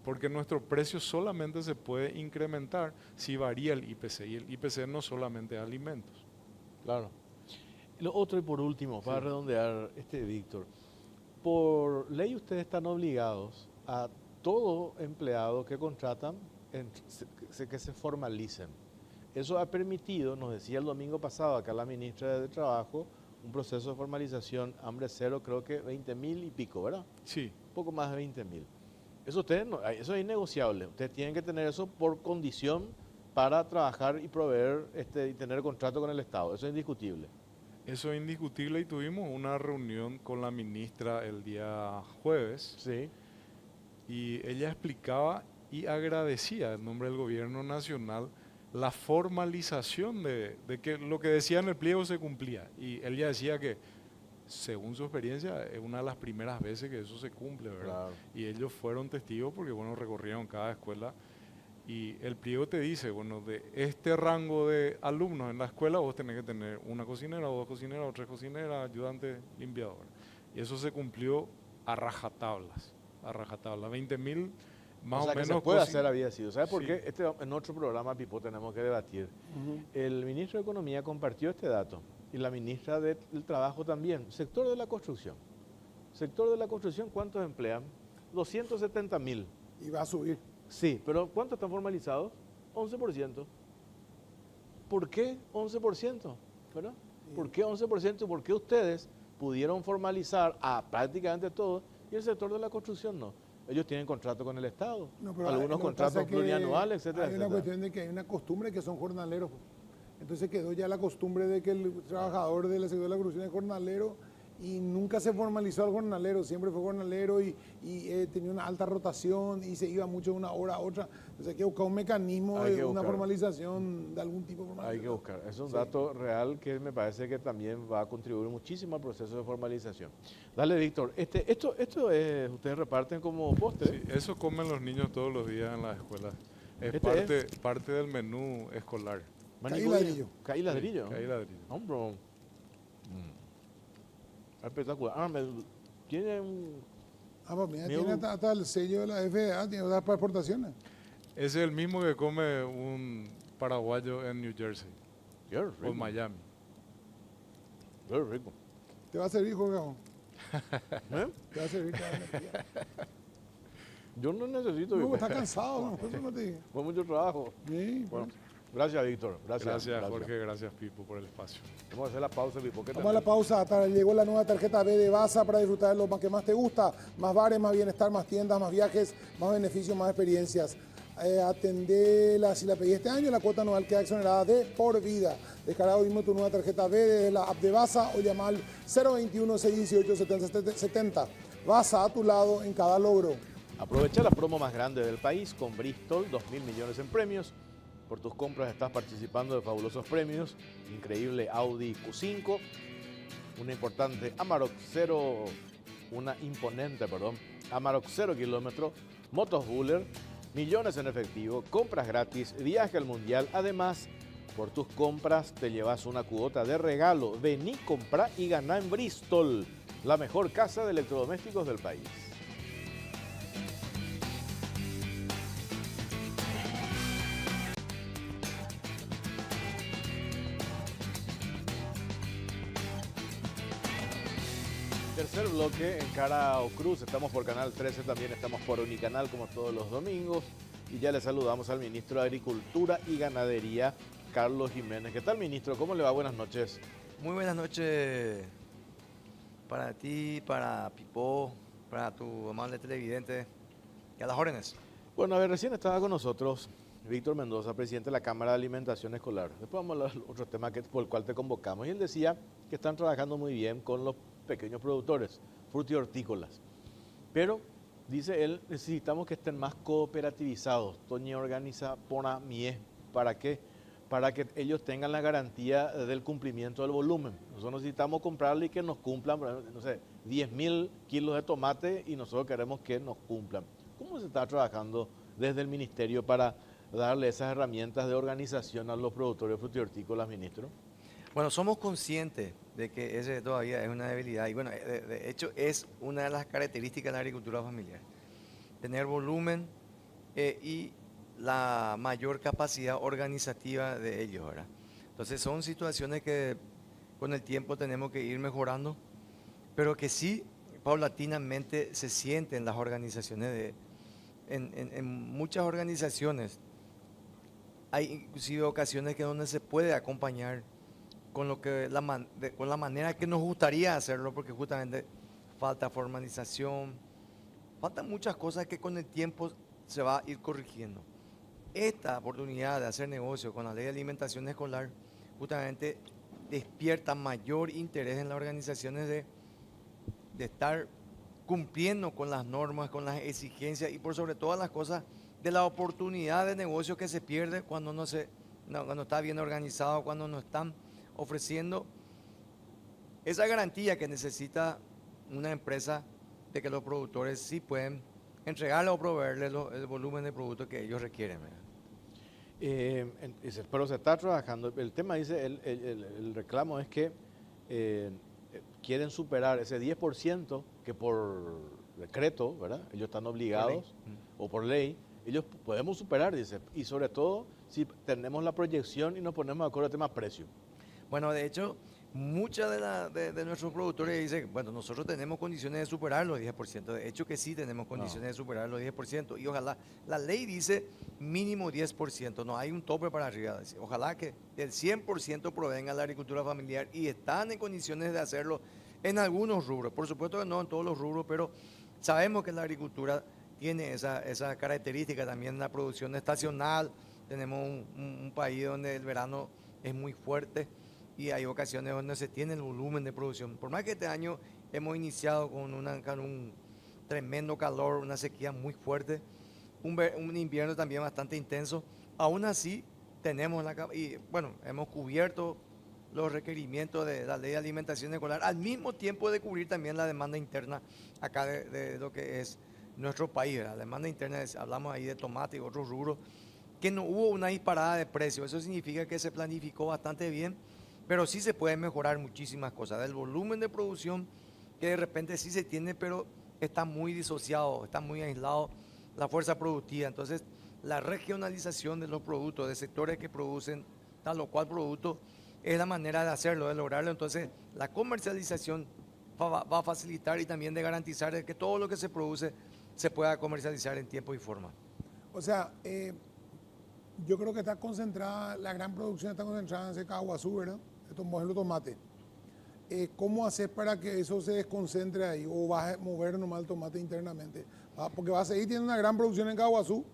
porque nuestro precio solamente se puede incrementar si varía el IPC, y el IPC no solamente es alimentos. Claro. Lo otro y por último, para redondear, Víctor, por ley ustedes están obligados a todo empleado que contratan que se formalicen. Eso ha permitido, nos decía el domingo pasado acá la ministra de Trabajo, un proceso de formalización hambre cero, creo que 20.000 y pico, ¿verdad? Sí. Un poco más de 20.000. Eso ustedes eso es innegociable. Ustedes tienen que tener eso por condición para trabajar y proveer y tener contrato con el Estado. Eso es indiscutible. Eso es indiscutible y tuvimos una reunión con la ministra el día jueves. Sí. Y ella explicaba y agradecía en nombre del gobierno nacional la formalización de que lo que decía en el pliego se cumplía. Y ella decía que, según su experiencia, es una de las primeras veces que eso se cumple, ¿verdad? Claro. Y ellos fueron testigos porque, bueno, recorrieron cada escuela y el pliego te dice, bueno, de este rango de alumnos en la escuela vos tenés que tener una cocinera, o dos cocineras, o tres cocineras, ayudante, limpiador. Y eso se cumplió a rajatablas, 20.000 más o menos. Que se puede hacer había sido. ¿Sabes por qué? En otro programa, Pipo, tenemos que debatir. El ministro de Economía compartió este dato y la ministra del Trabajo también. Sector de la construcción. Sector de la construcción, ¿cuántos emplean? 270.000. Y va a subir. Sí, pero ¿cuántos están formalizados? 11%. ¿Por qué 11%? ¿Verdad? ¿Por qué 11%? ¿Por qué ustedes pudieron formalizar a prácticamente todos y el sector de la construcción no? Ellos tienen contrato con el Estado, algunos contratos plurianuales, etcétera. Hay una cuestión de que hay una costumbre que son jornaleros. Entonces quedó ya la costumbre de que el trabajador del sector de la construcción es jornalero y nunca se formalizó al jornalero, siempre fue jornalero y tenía una alta rotación y se iba mucho de una hora a otra. Entonces hay que buscar un mecanismo de una formalización, de algún tipo de formalización. Hay que buscar. Es un dato real que me parece que también va a contribuir muchísimo al proceso de formalización. Dale, Víctor. Esto es, ustedes reparten como postre. Sí, eso comen los niños todos los días en la escuela. Es parte del menú escolar. Caí ladrillo. Caí ladrillo. Caí ladrillo. Hombre. Espectacular. Tiene un... pues mira, tiene hasta el sello de la FDA, tiene otras exportaciones. Ese es el mismo que come un paraguayo en New Jersey o en Miami. Qué rico. ¿Te va a servir, Jorge? ¿Te va a servir? Yo no necesito. No, está cansado. Fue mucho trabajo. Sí, bueno. Gracias, Víctor. Gracias, Jorge. Gracias, Pipo, por el espacio. Vamos a hacer la pausa, Pipo. Vamos a la pausa. Llegó la nueva tarjeta B de Vasa para disfrutar de lo que más te gusta. Más bares, más bienestar, más tiendas, más viajes, más beneficios, más experiencias. Atendela, si la pedí este año, la cuota anual queda exonerada de por vida. Descarga hoy mismo tu nueva tarjeta B desde la app de Vasa o llama al 021-618-7070. Vasa a tu lado en cada logro. Aprovecha la promo más grande del país con Bristol, 2.000 millones en premios. Por tus compras estás participando de fabulosos premios, increíble Audi Q5, una importante Amarok 0, Amarok 0 kilómetros, motos Buller, millones en efectivo, compras gratis, viaje al mundial. Además, por tus compras te llevas una cuota de regalo. Vení, comprá y ganá en Bristol, la mejor casa de electrodomésticos del país. Tercer bloque en Cara o Cruz, estamos por Canal 13, también estamos por Unicanal como todos los domingos y ya le saludamos al ministro de Agricultura y Ganadería, Carlos Jiménez. ¿Qué tal, ministro? ¿Cómo le va? Buenas noches. Muy buenas noches para ti, para Pipo, para tu amable televidente y a las órdenes. Bueno, a ver, recién estaba con nosotros Víctor Mendoza, presidente de la Cámara de Alimentación Escolar. Después vamos a hablar de otro tema por el cual te convocamos. Y él decía que están trabajando muy bien con los pequeños productores, frutícolas. Pero, dice él, necesitamos que estén más cooperativizados. Toñi organiza Pona Mie. ¿Para qué? Para que ellos tengan la garantía del cumplimiento del volumen. Nosotros necesitamos comprarle y que nos cumplan, no sé, 10.000 kilos de tomate y nosotros queremos que nos cumplan. ¿Cómo se está trabajando desde el ministerio para darle esas herramientas de organización a los productores frutihortícolas, ministro? Bueno, somos conscientes de que ese todavía es una debilidad y bueno, de hecho es una de las características de la agricultura familiar. Tener volumen y la mayor capacidad organizativa de ellos, ¿verdad? Entonces son situaciones que con el tiempo tenemos que ir mejorando, pero que sí paulatinamente se sienten las organizaciones en muchas organizaciones. Hay inclusive ocasiones que donde se puede acompañar con con la manera que nos gustaría hacerlo, porque justamente falta formalización, faltan muchas cosas que con el tiempo se va a ir corrigiendo. Esta oportunidad de hacer negocio con la ley de alimentación escolar justamente despierta mayor interés en las organizaciones de estar cumpliendo con las normas, con las exigencias y por sobre todas las cosas de la oportunidad de negocio que se pierde cuando no está bien organizado, cuando no están ofreciendo esa garantía que necesita una empresa de que los productores sí pueden entregarle o proveerle el volumen de productos que ellos requieren. Pero se está trabajando. El tema dice, el reclamo es que quieren superar ese 10% que por decreto, ¿verdad? Ellos están obligados, o por ley, ellos podemos superar, dice, y sobre todo si tenemos la proyección y nos ponemos de acuerdo al tema precio. Bueno, de hecho, muchos de nuestros productores dicen, bueno, nosotros tenemos condiciones de superar los 10%, de hecho que sí tenemos condiciones de superar los 10%, y ojalá, la ley dice mínimo 10%, no hay un tope para arriba, ojalá que el 100% provenga de la agricultura familiar y están en condiciones de hacerlo en algunos rubros, por supuesto que no en todos los rubros, pero sabemos que la agricultura tiene esa característica también, la producción estacional, tenemos un país donde el verano es muy fuerte, y hay ocasiones donde se tiene el volumen de producción. Por más que este año hemos iniciado con un tremendo calor, una sequía muy fuerte, un invierno también bastante intenso, aún así tenemos hemos cubierto los requerimientos de la ley de alimentación escolar, al mismo tiempo de cubrir también la demanda interna acá de lo que es nuestro país. La demanda interna, hablamos ahí de tomate y otros rubros, que no hubo una disparada de precios, eso significa que se planificó bastante bien, pero sí se pueden mejorar muchísimas cosas. Del volumen de producción que de repente sí se tiene, pero está muy disociado, está muy aislado la fuerza productiva. Entonces, la regionalización de los productos, de sectores que producen tal o cual producto, es la manera de hacerlo, de lograrlo. Entonces, la comercialización va a facilitar y también de garantizar que todo lo que se produce se pueda comercializar en tiempo y forma. O sea, yo creo que está concentrada, la gran producción está concentrada en Caguazú, ¿verdad? Estos modelos de tomate. ¿Cómo hacer para que eso se desconcentre ahí? ¿O vas a mover nomás el tomate internamente? Porque va a seguir teniendo una gran producción en Caguazú,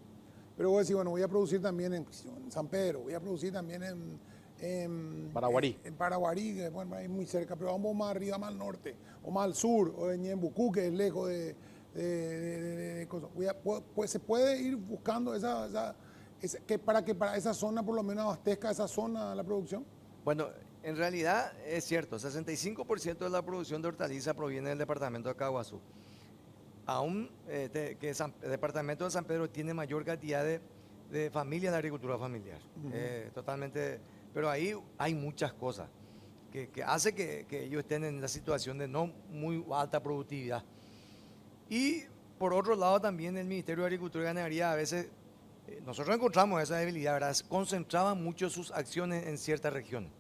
pero voy a decir, bueno, voy a producir también en San Pedro, voy a producir también en Paraguarí. En Paraguarí, que bueno, ahí muy cerca, pero vamos más arriba, más al norte, o más al sur, o en Ñembucú, que es lejos de cosas. Pues se puede ir buscando para que para esa zona por lo menos abastezca esa zona la producción. Bueno, en realidad es cierto, 65% de la producción de hortalizas proviene del departamento de Caguazú. Aún que el departamento de San Pedro tiene mayor cantidad de familias de agricultura familiar. Totalmente, pero ahí hay muchas cosas que hace que ellos estén en la situación de no muy alta productividad. Y por otro lado también el Ministerio de Agricultura y Ganadería a veces, nosotros encontramos esa debilidad, ¿verdad? Concentraban mucho sus acciones en ciertas regiones.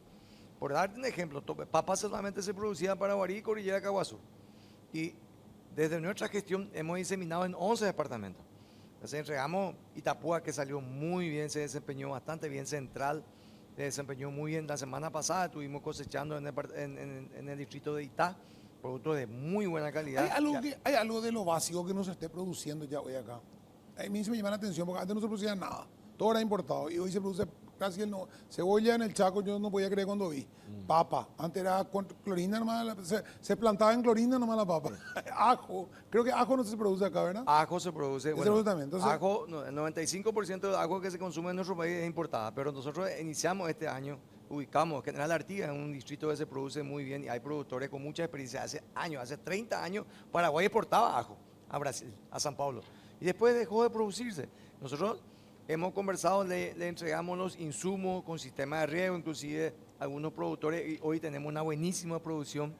Por darte un ejemplo, papa solamente se producía en Paraguarí y Cordillera Caguazú. Y desde nuestra gestión hemos diseminado en 11 departamentos. Entonces entregamos Itapúa, que salió muy bien, se desempeñó bastante bien. Central se desempeñó muy bien. La semana pasada estuvimos cosechando en el distrito de Itá productos de muy buena calidad. ¿Hay algo de lo básico que no se esté produciendo ya hoy acá? A mí se me llama la atención porque antes no se producía nada, todo era importado y hoy se produce casi el no. Cebolla en el Chaco, yo no podía creer cuando vi. Papa, antes era con clorina nomás, se plantaba en clorina nomás la papa. Ajo, creo que ajo no se produce acá, ¿verdad? Ajo se produce, Se bueno, produce también, entonces- ajo, el 95% del ajo que se consume en nuestro país es importada, pero nosotros iniciamos este año, ubicamos, General Artigas es un distrito que se produce muy bien y hay productores con mucha experiencia. Hace años, hace 30 años, Paraguay exportaba ajo a Brasil, a San Pablo, y después dejó de producirse. Nosotros hemos conversado, le entregamos los insumos con sistema de riego, inclusive algunos productores, y hoy tenemos una buenísima producción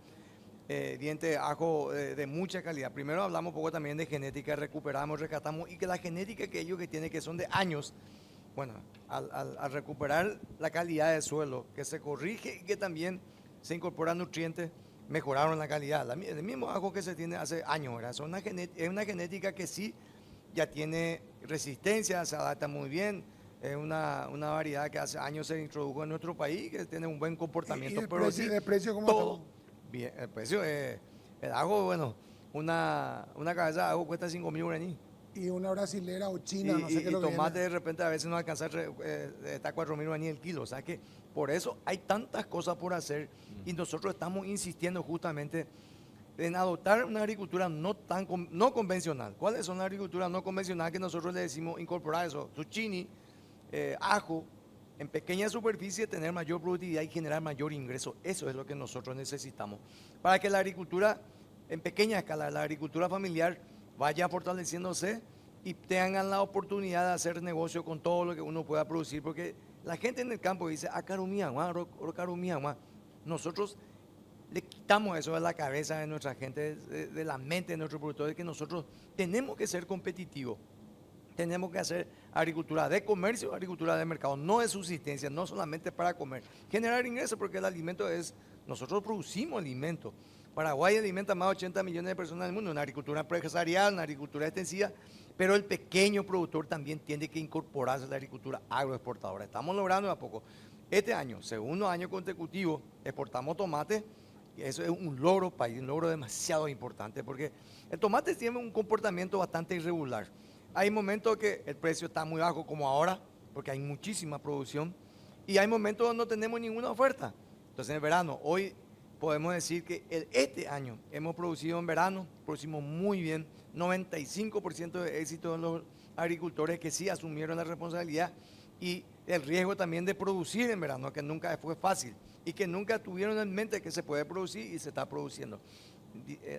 diente de ajo de mucha calidad. Primero hablamos un poco también de genética, recuperamos, rescatamos, y que la genética que ellos que tienen, que son de años, bueno, al recuperar la calidad del suelo, que se corrige y que también se incorporan nutrientes, mejoraron la calidad. El mismo ajo que se tiene hace años, ¿verdad? Es una genética que sí ya tiene resistencia, se adapta muy bien. Es una variedad que hace años se introdujo en nuestro país, que tiene un buen comportamiento. ¿Y de pero precio, sí, de precio cómo todo estamos? bien. El precio es, el ajo, bueno, una cabeza de ajo cuesta 5.000 guaraní. Y una brasilera o china, Y, no sé qué es y lo que tomate viene. de repente a veces no alcanza, está 4.000 guaraní el kilo. O sea que por eso hay tantas cosas por hacer y nosotros estamos insistiendo justamente en adoptar una agricultura no convencional. ¿Cuáles son las agriculturas no convencionales que nosotros le decimos incorporar eso? Zucchini, ajo, en pequeña superficie tener mayor productividad y generar mayor ingreso. Eso es lo que nosotros necesitamos. Para que la agricultura en pequeña escala, la agricultura familiar, vaya fortaleciéndose y tengan la oportunidad de hacer negocio con todo lo que uno pueda producir. Porque la gente en el campo dice, nosotros le quitamos eso de la cabeza de nuestra gente, de la mente de nuestros productores, que nosotros tenemos que ser competitivos. Tenemos que hacer agricultura de comercio, agricultura de mercado, no de subsistencia, no solamente para comer. Generar ingresos, porque el alimento es, nosotros producimos alimento. Paraguay alimenta más de 80 millones de personas en el mundo, una agricultura empresarial, una agricultura extensiva, pero el pequeño productor también tiene que incorporarse a la agricultura agroexportadora. Estamos logrando a poco. Este año, segundo año consecutivo, exportamos tomate. Y eso es un logro país, un logro demasiado importante, porque el tomate tiene un comportamiento bastante irregular. Hay momentos que el precio está muy bajo, como ahora, porque hay muchísima producción, y hay momentos donde no tenemos ninguna oferta. Entonces, en el verano, hoy podemos decir que este año hemos producido en verano, producimos muy bien, 95% de éxito en los agricultores que sí asumieron la responsabilidad y el riesgo también de producir en verano, que nunca fue fácil y que nunca tuvieron en mente que se puede producir y se está produciendo.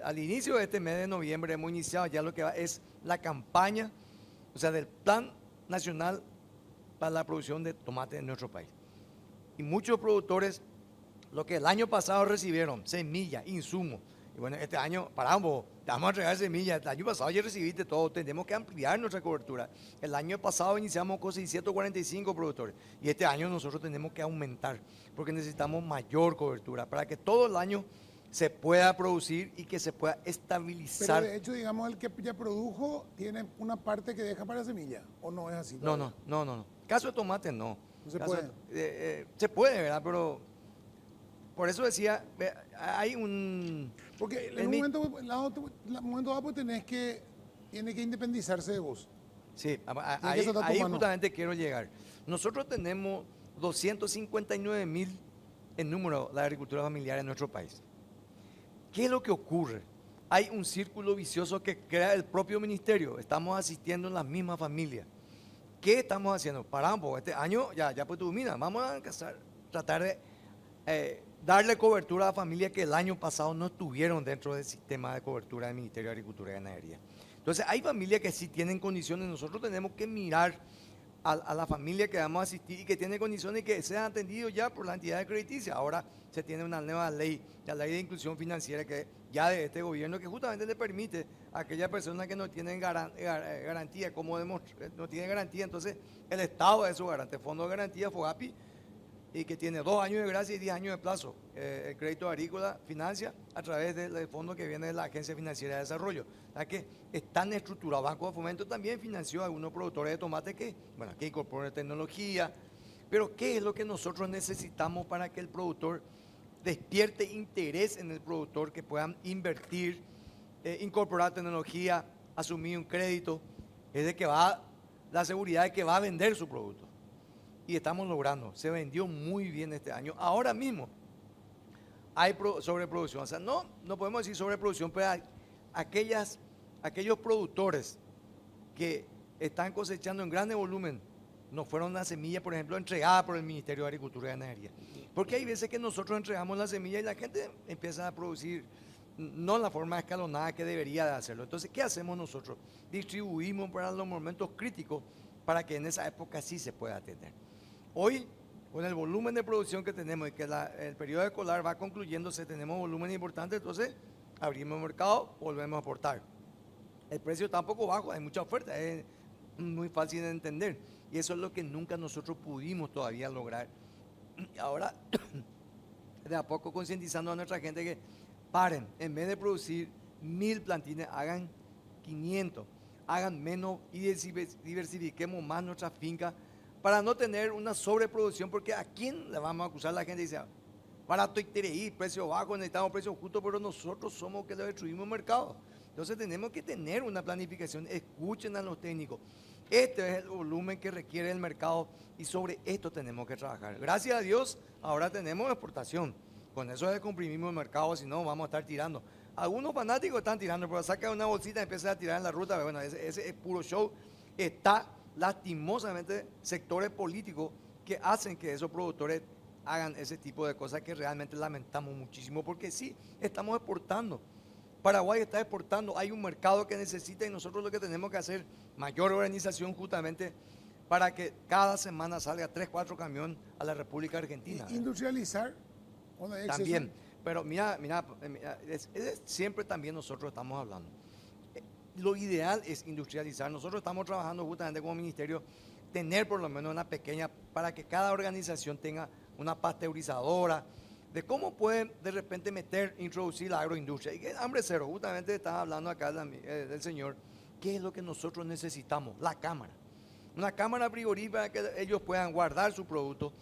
Al inicio de este mes de noviembre hemos iniciado ya lo que es la campaña, o sea, del Plan Nacional para la producción de tomate en nuestro país. Y muchos productores, lo que el año pasado recibieron, semillas, insumos, y bueno, este año, paramos, te vamos a entregar semillas, el año pasado ya recibiste todo, tenemos que ampliar nuestra cobertura. El año pasado iniciamos con 645 productores, y este año nosotros tenemos que aumentar, porque necesitamos mayor cobertura, para que todo el año se pueda producir y que se pueda Pero estabilizar. de hecho, digamos, el que ya produjo tiene una parte que deja para semilla, ¿o no es así? No. Caso de tomate, no. No se Caso puede. se puede, ¿verdad? Pero por eso decía, hay un... Porque en en un mi- momento dado pues tiene que independizarse de vos. Sí, que ahí soltar tu mano. justamente quiero llegar. Nosotros tenemos 259.000 en número de agricultura familiar en nuestro país. ¿Qué es lo que ocurre? Hay un círculo vicioso que crea el propio ministerio. Estamos asistiendo en las mismas familias. ¿Qué estamos haciendo? Paramos, este año ya pues termina. Vamos a tratar de darle cobertura a familias que el año pasado no estuvieron dentro del sistema de cobertura del Ministerio de Agricultura y Ganadería. Entonces, hay familias que sí tienen condiciones. Nosotros tenemos que mirar a la familia que vamos a asistir y que tiene condiciones y que sean atendidos ya por la entidad crediticia. Ahora se tiene una nueva ley, la ley de inclusión financiera, que ya de este gobierno, que justamente le permite a aquellas personas que no tienen garantía, no tienen garantía, entonces el Estado es su garante, Fondo de Garantía, FOGAPI, y que tiene 2 años de gracia y 10 años de plazo. El crédito agrícola financia a través del fondo que viene de la Agencia Financiera de Desarrollo. O sea que están estructurados. Banco de Fomento también financió a algunos productores de tomate que incorporan tecnología. Pero ¿qué es lo que nosotros necesitamos para que el productor despierte interés en el productor, que puedan invertir, incorporar tecnología, asumir un crédito? es de que la seguridad de que va a vender su producto. Y estamos logrando, se vendió muy bien este año. Ahora mismo hay sobreproducción, o sea, no podemos decir sobreproducción, pero hay aquellos productores que están cosechando en grande volumen, no fueron las semillas, por ejemplo, entregadas por el Ministerio de Agricultura y Ganadería. Porque hay veces que nosotros entregamos la semilla y la gente empieza a producir no en la forma escalonada que debería de hacerlo. Entonces, ¿qué hacemos nosotros? Distribuimos para los momentos críticos para que en esa época sí se pueda atender. Hoy, con el volumen de producción que tenemos y que el periodo escolar va concluyéndose, tenemos volumen importante, entonces abrimos el mercado, volvemos a aportar. El precio está un poco bajo, hay mucha oferta, es muy fácil de entender. Y eso es lo que nunca nosotros pudimos todavía lograr. Ahora, de a poco concientizando a nuestra gente que paren, en vez de producir 1000 plantines, hagan 500, hagan menos y diversifiquemos más nuestras fincas para no tener una sobreproducción, porque ¿a quién le vamos a acusar? La gente dice, barato y tereí, precio bajo, necesitamos precio justo, pero nosotros somos que le destruimos el mercado. Entonces tenemos que tener una planificación, escuchen a los técnicos. Este es el volumen que requiere el mercado y sobre esto tenemos que trabajar. Gracias a Dios, ahora tenemos exportación. Con eso descomprimimos el mercado, si no vamos a estar tirando. Algunos fanáticos están tirando, pero sacan una bolsita y empiezan a tirar en la ruta. Pero bueno, ese es puro show. Está lastimosamente sectores políticos que hacen que esos productores hagan ese tipo de cosas que realmente lamentamos muchísimo, porque sí, estamos exportando. Paraguay está exportando, hay un mercado que necesita y nosotros lo que tenemos que hacer, mayor organización justamente para que cada semana salga 3, 4 camiones a la República Argentina. Industrializar. También, pero mira, siempre también nosotros estamos hablando. Lo ideal es industrializar. Nosotros estamos trabajando justamente como ministerio, tener por lo menos una pequeña, para que cada organización tenga una pasteurizadora, de cómo pueden de repente introducir la agroindustria. Y que hambre cero, justamente estaba hablando acá del señor, ¿qué es lo que nosotros necesitamos? La cámara. Una cámara frigorífica que ellos puedan guardar su producto,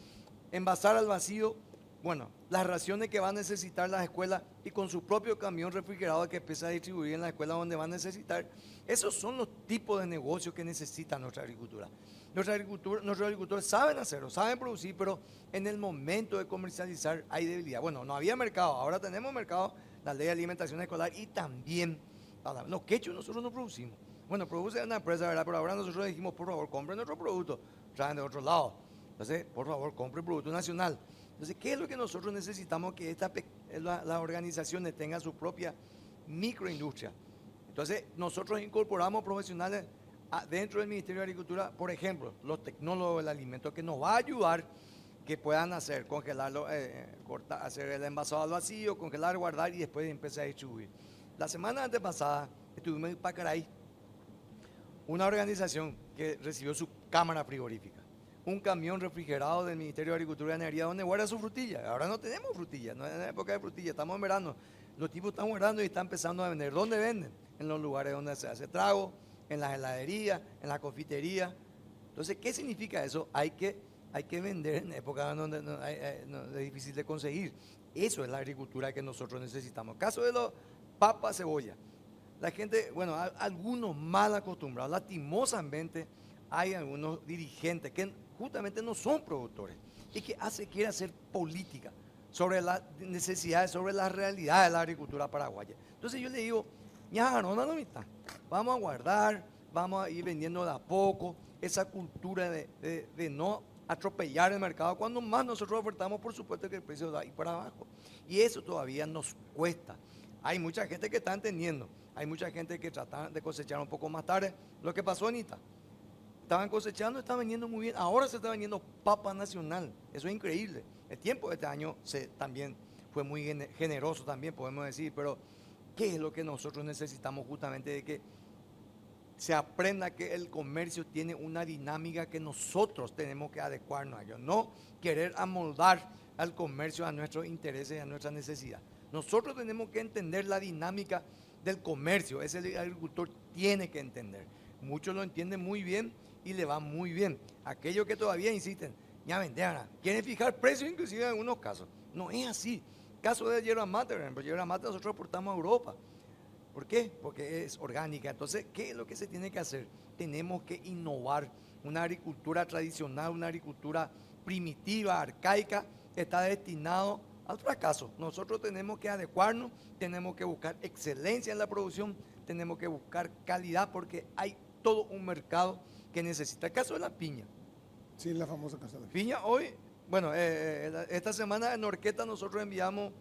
envasar al vacío, bueno, las raciones que van a necesitar las escuelas y con su propio camión refrigerado que empieza a distribuir en la escuela donde van a necesitar. Esos son los tipos de negocios que necesita nuestra agricultura. Nuestros agricultores saben hacerlo, saben producir, pero en el momento de comercializar hay debilidad. Bueno, no había mercado, ahora tenemos mercado, la ley de alimentación escolar y también los quechos nosotros no producimos. Bueno, produce una empresa, ¿verdad? Pero ahora nosotros dijimos, por favor, compren nuestro producto, traen de otro lado. Entonces, por favor, compren producto nacional. Entonces, ¿qué es lo que nosotros necesitamos? Que las organizaciones tengan su propia microindustria. Entonces, nosotros incorporamos profesionales dentro del Ministerio de Agricultura, por ejemplo, los tecnólogos del alimento, que nos va a ayudar que puedan hacer, congelarlo, hacer el envasado al vacío, congelar, guardar y después empezar a distribuir. La semana antepasada estuvimos en Pacaraí, una organización que recibió su cámara frigorífica, un camión refrigerado del Ministerio de Agricultura y Ganadería donde guarda su frutilla. Ahora no tenemos frutilla, no es la época de frutilla, estamos en verano. Los tipos están guardando y están empezando a vender. ¿Dónde venden? En los lugares donde se hace trago, en las heladerías, en la confitería. Entonces, ¿qué significa eso? Hay que vender en época donde es difícil de conseguir. Eso es la agricultura que nosotros necesitamos. Caso de los papas, cebolla. La gente, bueno, algunos mal acostumbrados, lastimosamente hay algunos dirigentes que justamente no son productores y que quieren hacer política sobre las necesidades, sobre la realidad de la agricultura paraguaya. Entonces yo le digo, vamos a guardar, vamos a ir vendiendo de a poco esa cultura de no atropellar el mercado. Cuando más nosotros ofertamos, por supuesto que el precio va a ir para abajo. Y eso todavía nos cuesta. Hay mucha gente que está entendiendo, hay mucha gente que trata de cosechar un poco más tarde. Lo que pasó, Anita, estaban cosechando, estaban vendiendo muy bien. Ahora se está vendiendo papa nacional. Eso es increíble. El tiempo de este año también fue muy generoso, también podemos decir. Pero, ¿qué es lo que nosotros necesitamos justamente? De que se aprenda que el comercio tiene una dinámica que nosotros tenemos que adecuarnos a ello. No querer amoldar al comercio a nuestros intereses y a nuestras necesidades. Nosotros tenemos que entender la dinámica del comercio. Ese el agricultor tiene que entender. Muchos lo entienden muy bien y le va muy bien. Aquellos que todavía insisten, ya vendean, quieren fijar precios inclusive en algunos casos. No es así. Caso de yerba mate, por ejemplo, yerba mate nosotros exportamos a Europa. ¿Por qué? Porque es orgánica. Entonces, ¿qué es lo que se tiene que hacer? Tenemos que innovar. Una agricultura tradicional, una agricultura primitiva, arcaica, está destinado al fracaso. Nosotros tenemos que adecuarnos, tenemos que buscar excelencia en la producción, tenemos que buscar calidad porque hay todo un mercado que necesita. El caso de la piña. Sí, la famosa casa de la Piña hoy, bueno, esta semana en Orqueta nosotros enviamos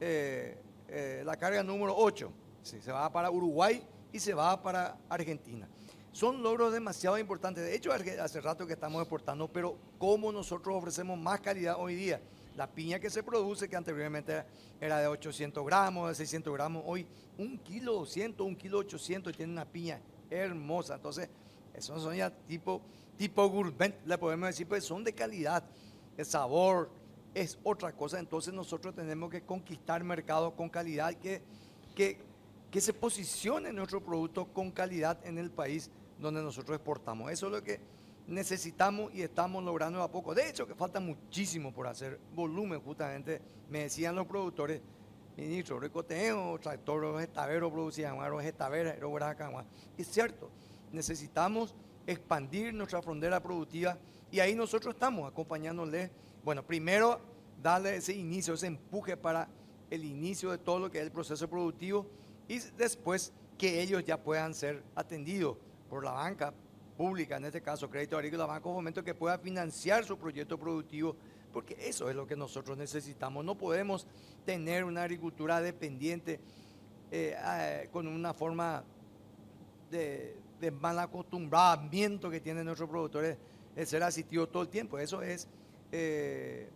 la carga número 8. Sí, se va para Uruguay y se va para Argentina. Son logros demasiado importantes. De hecho, hace rato que estamos exportando, pero ¿cómo nosotros ofrecemos más calidad hoy día? La piña que se produce, que anteriormente era de 800 gramos, de 600 gramos, hoy 1 kilo 200, 1 kilo 800 y tiene una piña hermosa. Entonces, esos son ya tipo gourmet, le podemos decir, pues son de calidad. El sabor es otra cosa. Entonces, nosotros tenemos que conquistar mercados con calidad, que se posicione nuestro producto con calidad en el país donde nosotros exportamos. Eso es lo que necesitamos y estamos logrando a poco. De hecho, que falta muchísimo por hacer volumen, justamente. Me decían los productores, ministro, recoteo, tractor, gestavero, producían, gestavera, es cierto, necesitamos expandir nuestra frontera productiva y ahí nosotros estamos acompañándoles. Bueno, primero darle ese inicio, ese empuje para el inicio de todo lo que es el proceso productivo y después que ellos ya puedan ser atendidos por la banca pública, en este caso Crédito Agrícola, Banco de Fomento, que pueda financiar su proyecto productivo, porque eso es lo que nosotros necesitamos. No podemos tener una agricultura dependiente con una forma de mal acostumbramiento que tienen nuestros productores de ser asistidos todo el tiempo. Eso es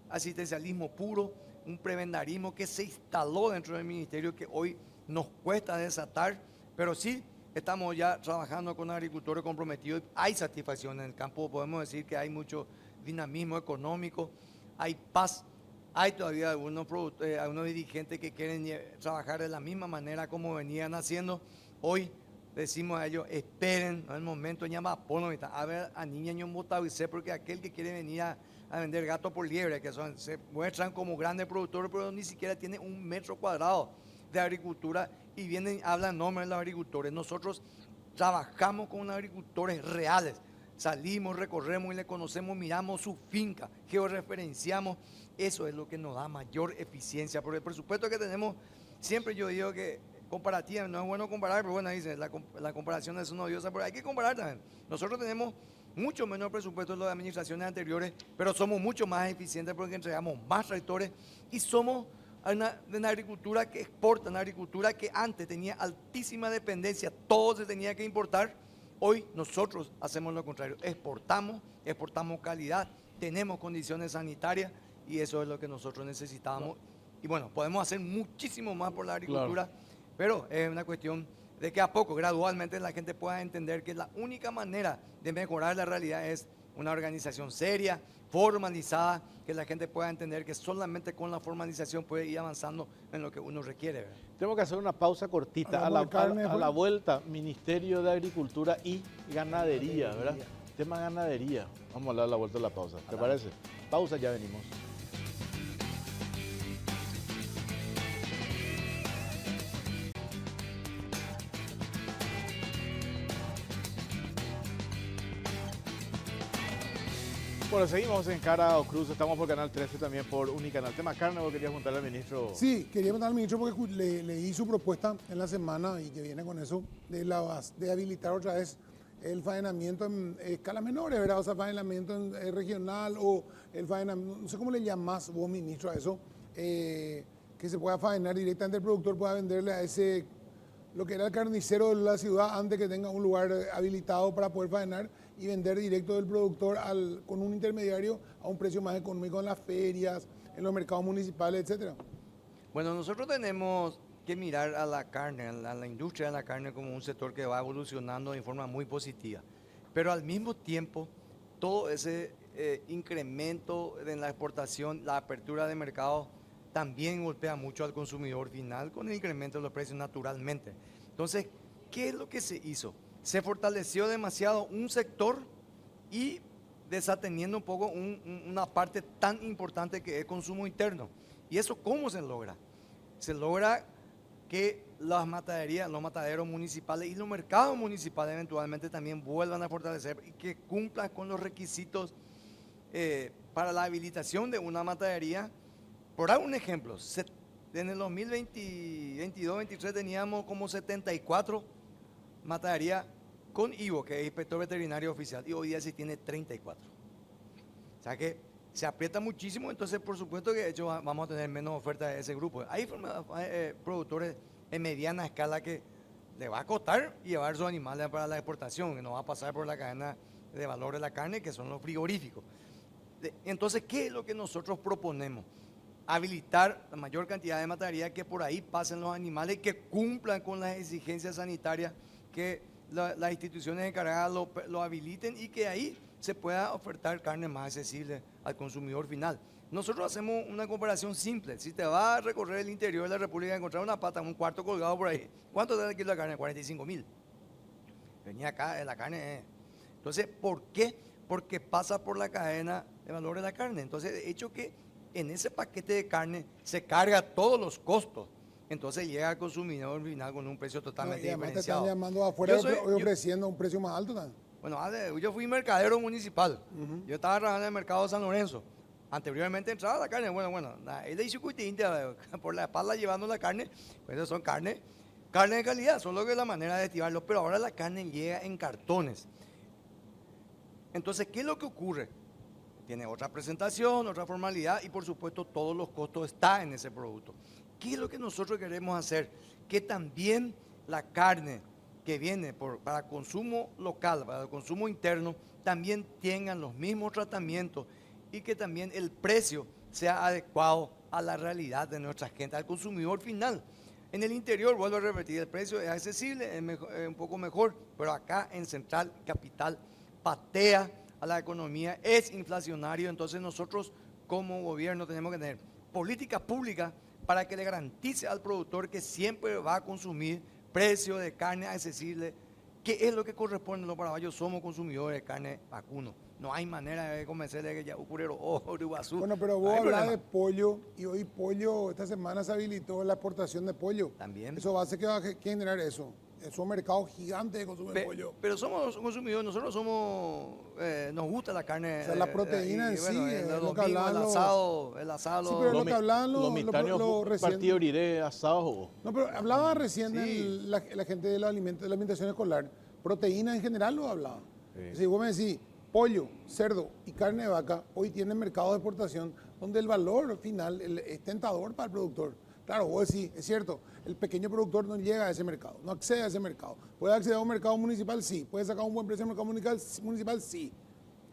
asistencialismo puro, un prebendarismo que se instaló dentro del ministerio que hoy nos cuesta desatar, pero sí estamos ya trabajando con agricultores comprometidos. Hay satisfacción en el campo, podemos decir que hay mucho dinamismo económico, hay paz, hay todavía algunos dirigentes que quieren trabajar de la misma manera como venían haciendo. Hoy decimos a ellos, esperen, en el momento a ver a niña en Motavice, porque aquel que quiere venir a vender gato por liebre, que se muestran como grandes productores, pero ni siquiera tienen 1 metro cuadrado de agricultura y vienen, hablan en nombre de los agricultores. Nosotros trabajamos con agricultores reales, salimos, recorremos y le conocemos, miramos su finca, georreferenciamos. Eso es lo que nos da mayor eficiencia, porque el presupuesto que tenemos, siempre yo digo que comparativa, no es bueno comparar, pero bueno, dice, la comparación es una odiosa, pero hay que comparar también. Nosotros tenemos mucho menos presupuesto que las administraciones anteriores, pero somos mucho más eficientes porque entregamos más tractores y somos una agricultura que exporta, una agricultura que antes tenía altísima dependencia, todo se tenía que importar. Hoy nosotros hacemos lo contrario, exportamos calidad, tenemos condiciones sanitarias y eso es lo que nosotros necesitábamos. Y bueno, podemos hacer muchísimo más por la agricultura, pero es una cuestión de que a poco, gradualmente, la gente pueda entender que la única manera de mejorar la realidad es una organización seria, formalizada, que la gente pueda entender que solamente con la formalización puede ir avanzando en lo que uno requiere, ¿verdad? Tenemos que hacer una pausa cortita. A la vuelta, Ministerio de Agricultura y Ganadería, ¿verdad? Tema ganadería. Vamos a hablar a la vuelta de la pausa. ¿Te parece? Pausa, ya venimos. Bueno, seguimos en Cara o Cruz, estamos por Canal 13, también por Unicanal. Tema carne, ¿vos querías preguntarle al ministro? Sí, quería preguntarle al ministro porque leí su propuesta en la semana y que viene con eso, de habilitar otra vez el faenamiento en escalas menores, ¿verdad? O sea, faenamiento regional o el faenamiento, no sé cómo le llamás vos, ministro, a eso, que se pueda faenar directamente, el productor pueda venderle a ese, lo que era el carnicero de la ciudad antes que tenga un lugar habilitado para poder faenar y vender directo del productor con un intermediario a un precio más económico en las ferias, en los mercados municipales, etcétera. Bueno, nosotros tenemos que mirar a la carne, a la industria de la carne como un sector que va evolucionando de forma muy positiva. Pero al mismo tiempo, todo ese incremento en la exportación, la apertura de mercados, también golpea mucho al consumidor final con el incremento de los precios naturalmente. Entonces, ¿qué es lo que se hizo? Se fortaleció demasiado un sector y desatendiendo un poco una parte tan importante que es el consumo interno. ¿Y eso cómo se logra? Se logra que las mataderías, los mataderos municipales y los mercados municipales eventualmente también vuelvan a fortalecer y que cumplan con los requisitos para la habilitación de una matadería. Por dar un ejemplo, en el 2022-23 teníamos como 74 mataderías con IVO, que es Inspector Veterinario Oficial, y hoy día se tiene 34. O sea que se aprieta muchísimo, entonces por supuesto que de hecho vamos a tener menos oferta de ese grupo. Hay productores en mediana escala que le va a costar llevar sus animales para la exportación, que no va a pasar por la cadena de valor de la carne, que son los frigoríficos. Entonces, ¿qué es lo que nosotros proponemos? Habilitar la mayor cantidad de mataderías, que por ahí pasen los animales y que cumplan con las exigencias sanitarias, que las instituciones encargadas lo habiliten y que ahí se pueda ofertar carne más accesible al consumidor final. Nosotros hacemos una comparación simple. Si te vas a recorrer el interior de la República y encontrar una pata, un cuarto colgado por ahí, ¿cuánto te da el kilo de carne? 45.000. Venía acá, la carne. Entonces, ¿por qué? Porque pasa por la cadena de valor de la carne. Entonces, de hecho que en ese paquete de carne se carga todos los costos. Entonces llega al consumidor final con un precio totalmente diferenciado. Te están llamando afuera ofreciendo un precio más alto también. Bueno, yo fui mercadero municipal. Yo estaba trabajando en el mercado de San Lorenzo. Anteriormente entraba la carne. Bueno, él hizo cuitinta por la espalda llevando la carne. Pues son carne de calidad, solo que es la manera de estivarlo. Pero ahora la carne llega en cartones. Entonces, ¿qué es lo que ocurre? Tiene otra presentación, otra formalidad y por supuesto todos los costos están en ese producto. ¿Qué es lo que nosotros queremos hacer? Que también la carne que viene para consumo local, para el consumo interno, también tengan los mismos tratamientos y que también el precio sea adecuado a la realidad de nuestra gente, al consumidor final. En el interior, vuelvo a repetir, el precio es accesible, es un poco mejor, pero acá en Central Capital patea a la economía, es inflacionario, entonces nosotros como gobierno tenemos que tener políticas públicas para que le garantice al productor que siempre va a consumir precio de carne accesible, que es lo que corresponde. Los paraguayos somos consumidores de carne vacuno. No hay manera de convencerle de que ya ocurrió Uruguazú. Bueno, pero vos hablas de pollo y hoy pollo, esta semana se habilitó la exportación de pollo. También. Eso va a hacer que va a generar eso. Es un mercado gigante de consumo de pollo. Pero somos consumidores, nosotros nos gusta la carne. O sea, la proteína en sí, lo que hablan el asado. Sí, pero lo que hablaban los mitanos partido iré asados. No, pero hablaba recién la gente de la alimentación escolar. Proteína en general lo hablaba. Sí. Si vos me decís, pollo, cerdo y carne de vaca, hoy tienen mercados de exportación donde el valor final es tentador para el productor. Claro, vos decís, es cierto, el pequeño productor no llega a ese mercado, no accede a ese mercado. ¿Puede acceder a un mercado municipal? Sí. ¿Puede sacar un buen precio en el mercado municipal? Sí.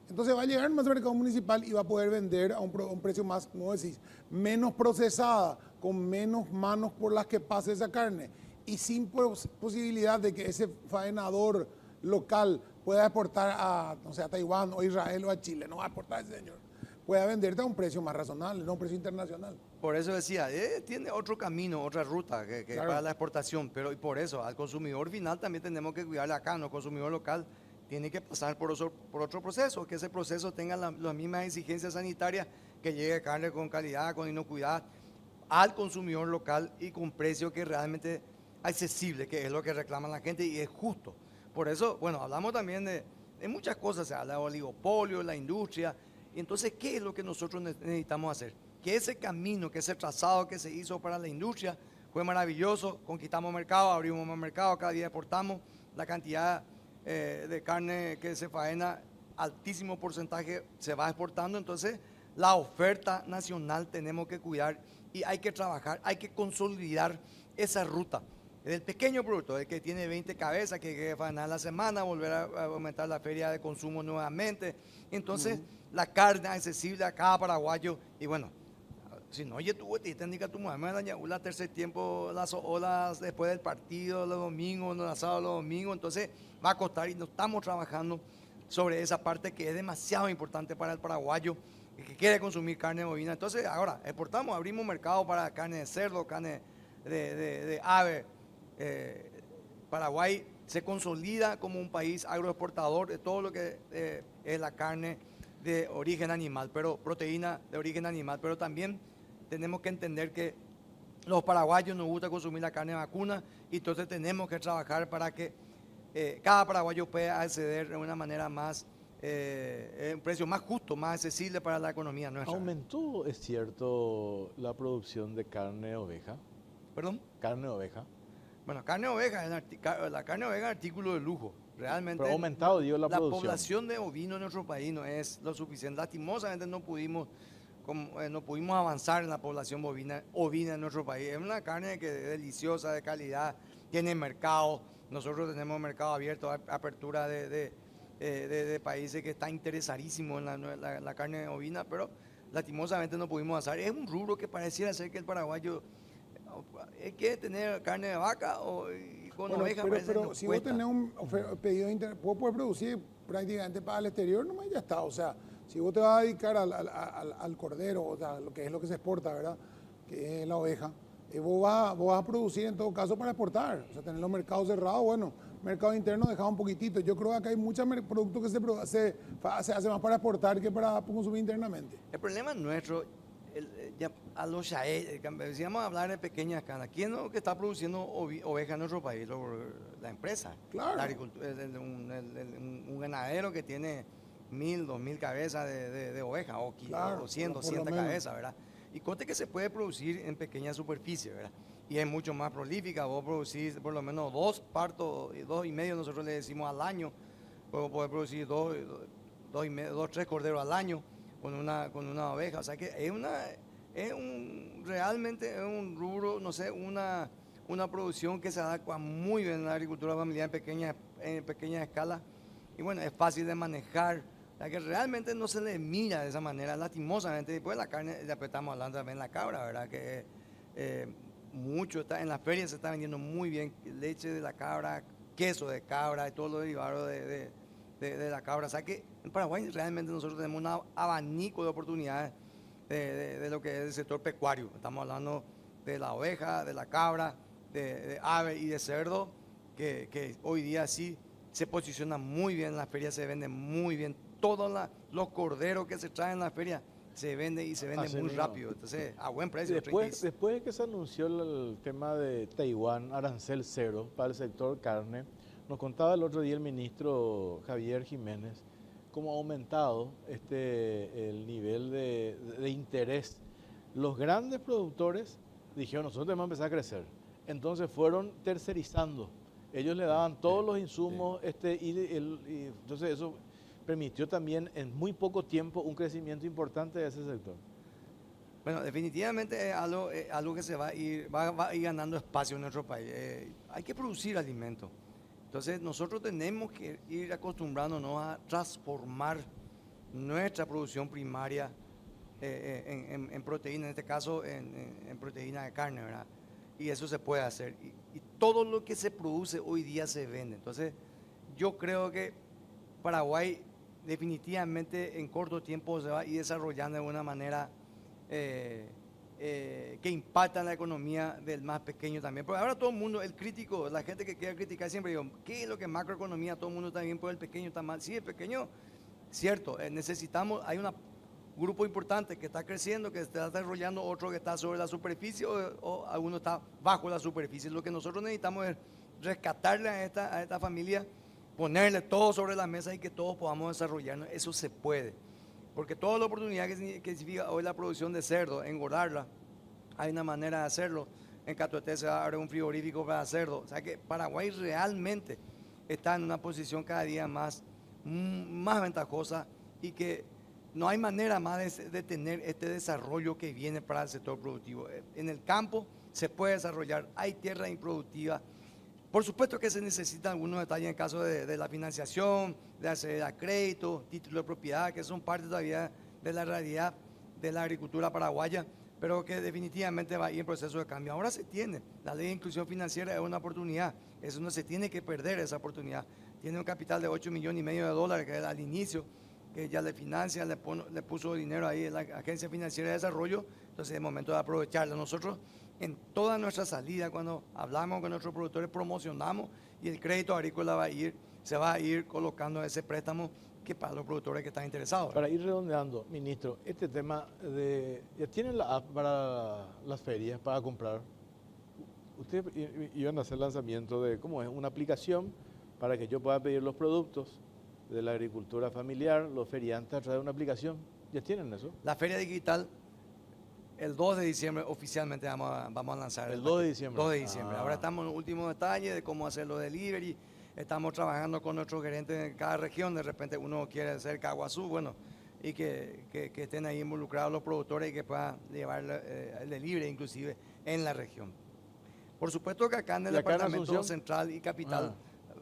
Entonces va a llegar más al mercado municipal y va a poder vender a un precio más, como decís, menos procesada, con menos manos por las que pase esa carne y sin posibilidad de que ese faenador local pueda exportar a, no sé, a Taiwán o a Israel o a Chile. No va a exportar ese señor. Pueda venderte a un precio más razonable, no a un precio internacional. Por eso decía, tiene otro camino, otra ruta que claro, para la exportación, pero y por eso al consumidor final también tenemos que cuidarle acá, no, consumidor local tiene que pasar por otro proceso, que ese proceso tenga las mismas exigencias sanitarias, que llegue carne con calidad, con inocuidad al consumidor local y con precio que es realmente accesible, que es lo que reclama la gente y es justo. Por eso, bueno, hablamos también de muchas cosas, se habla de oligopolio, la industria. Y entonces, ¿qué es lo que nosotros necesitamos hacer? Que ese camino, que ese trazado que se hizo para la industria fue maravilloso, conquistamos mercado, abrimos más mercado, cada día exportamos la cantidad de carne que se faena, altísimo porcentaje se va exportando, entonces la oferta nacional tenemos que cuidar y hay que trabajar, hay que consolidar esa ruta. El pequeño producto, el que tiene 20 cabezas, que hay que faenar la semana, volver a aumentar la feria de consumo nuevamente. Entonces, la carne accesible a cada paraguayo. Y bueno, si no, oye, tú técnica tu mujer, la tercer tiempo, las olas después del partido, los domingos, los asados los domingos. Entonces, va a costar y no estamos trabajando sobre esa parte que es demasiado importante para el paraguayo que quiere consumir carne bovina. Entonces, ahora, exportamos, abrimos mercado para carne de cerdo, carne de ave. Paraguay se consolida como un país agroexportador de todo lo que es la carne de origen animal, pero proteína de origen animal, pero también tenemos que entender que Los paraguayos nos gusta consumir la carne vacuna y entonces tenemos que trabajar para que cada paraguayo pueda acceder de una manera más, un precio más justo, más accesible para la economía nuestra. ¿Aumentó, es cierto, la producción de carne de oveja? ¿Perdón? Carne de oveja. Bueno, carne de oveja, la carne de oveja es artículo de lujo. Realmente Pero ha aumentado, digo, la la producción. población de ovino en nuestro país no es lo suficiente. Lastimosamente no pudimos avanzar en la población ovina en nuestro país. Es una carne que es deliciosa, de calidad, tiene mercado. Nosotros tenemos mercado abierto, apertura de países que están interesadísimos en la carne ovina, pero lastimosamente no pudimos avanzar. Es un rubro que pareciera ser que el paraguayo quiere tener carne de vaca y con oveja. Pero si vos tenés un pedido de internet, vos podés producir prácticamente para el exterior, nomás ya está. O sea, si vos te vas a dedicar al cordero, o sea, lo que es lo que se exporta, ¿verdad? Que es la oveja, vos vas a producir en todo caso para exportar. O sea, tener los mercados cerrados, bueno, mercado interno dejado un poquitito. Yo creo que acá hay muchos productos que se hace más para exportar que para consumir internamente. El problema nuestro, a los chaé, si vamos a hablar de pequeñas escala, ¿quién es lo que está produciendo oveja en nuestro país? La empresa. Claro. La agricultura, un ganadero que tiene 1.000, 2.000 cabezas de oveja, o 100, 200 cabezas, ¿verdad? Y conste que se puede producir en pequeña superficie, ¿verdad? Y es mucho más prolífica. Vos producís por lo menos 2 partos, 2,5 nosotros le decimos al año. Vos podés producir 2, 3 corderos al año con una oveja. O sea que realmente es un rubro, no sé, una producción que se adapta muy bien a la agricultura familiar en pequeña escala. Y bueno, es fácil de manejar. O sea que realmente no se le mira de esa manera, lastimosamente. Después la carne, ya estamos hablando también de la cabra, ¿verdad? Que mucho en las ferias se está vendiendo muy bien leche de la cabra, queso de cabra y todo lo derivado de la cabra. O sea que en Paraguay realmente nosotros tenemos un abanico de oportunidades de lo que es el sector pecuario. Estamos hablando de la oveja, de la cabra, de ave y de cerdo, que hoy día sí se posiciona muy bien en las ferias, se vende muy bien. Todos los corderos que se traen en la feria se vende muy rápido, entonces a buen precio. Después de que se anunció el tema de Taiwán, arancel cero para el sector carne, nos contaba el otro día el ministro Javier Jiménez cómo ha aumentado el nivel de interés. Los grandes productores dijeron, nosotros tenemos que empezar a crecer. Entonces fueron tercerizando. Ellos le daban todos los insumos, y entonces eso permitió también en muy poco tiempo un crecimiento importante de ese sector. Bueno, definitivamente es algo que se va a ir ganando espacio en nuestro país. Hay que producir alimentos. Entonces nosotros tenemos que ir acostumbrándonos a transformar nuestra producción primaria en proteína, en este caso en proteína de carne, ¿verdad? Y eso se puede hacer. Y todo lo que se produce hoy día se vende. Entonces yo creo que Paraguay definitivamente en corto tiempo se va a ir desarrollando de una manera que impacta en la economía del más pequeño también. Porque ahora todo el mundo, el crítico, la gente que quiere criticar siempre digo, ¿qué es lo que macroeconomía? Todo el mundo también puede, el pequeño está mal. Sí, el pequeño, cierto, hay un grupo importante que está creciendo, que está desarrollando, otro que está sobre la superficie o alguno está bajo la superficie. Lo que nosotros necesitamos es rescatarle a esta familia, ponerle todo sobre la mesa y que todos podamos desarrollarnos. Eso se puede. Porque toda la oportunidad que significa hoy la producción de cerdo, engordarla, hay una manera de hacerlo. En Catuete se va a abrir un frigorífico para cerdo. O sea que Paraguay realmente está en una posición cada día más ventajosa y que no hay manera más de tener este desarrollo que viene para el sector productivo. En el campo se puede desarrollar, hay tierra improductiva. Por supuesto que se necesitan algunos detalles en el caso de la financiación, de acceder a crédito, título de propiedad, que son parte todavía de la realidad de la agricultura paraguaya, pero que definitivamente va a ir en proceso de cambio. Ahora se tiene, la ley de inclusión financiera es una oportunidad, eso no se tiene que perder esa oportunidad. Tiene un capital de $8,5 millones que al inicio, que ya le financia, le puso dinero ahí en la Agencia Financiera de Desarrollo, entonces es momento de aprovecharlo. Nosotros en toda nuestra salida, cuando hablamos con nuestros productores, promocionamos y el crédito agrícola se va a ir colocando ese préstamo que para los productores que están interesados. Para ir redondeando, ministro, este tema ya tienen la app para las ferias, para comprar. Ustedes iban a hacer lanzamiento de, ¿cómo es? Una aplicación para que yo pueda pedir los productos de la agricultura familiar, los feriantes a través de una aplicación. ¿Ya tienen eso? La feria digital, el 2 de diciembre oficialmente vamos a lanzar. El 2 de diciembre. 2 de diciembre. Ah. Ahora estamos en los últimos detalles de cómo hacer los delivery. Estamos trabajando con nuestros gerentes en cada región. De repente uno quiere hacer Caguazú, bueno, y que estén ahí involucrados los productores y que puedan llevar el delivery inclusive en la región. Por supuesto que acá en el ¿Y acá en departamento Asunción? central y capital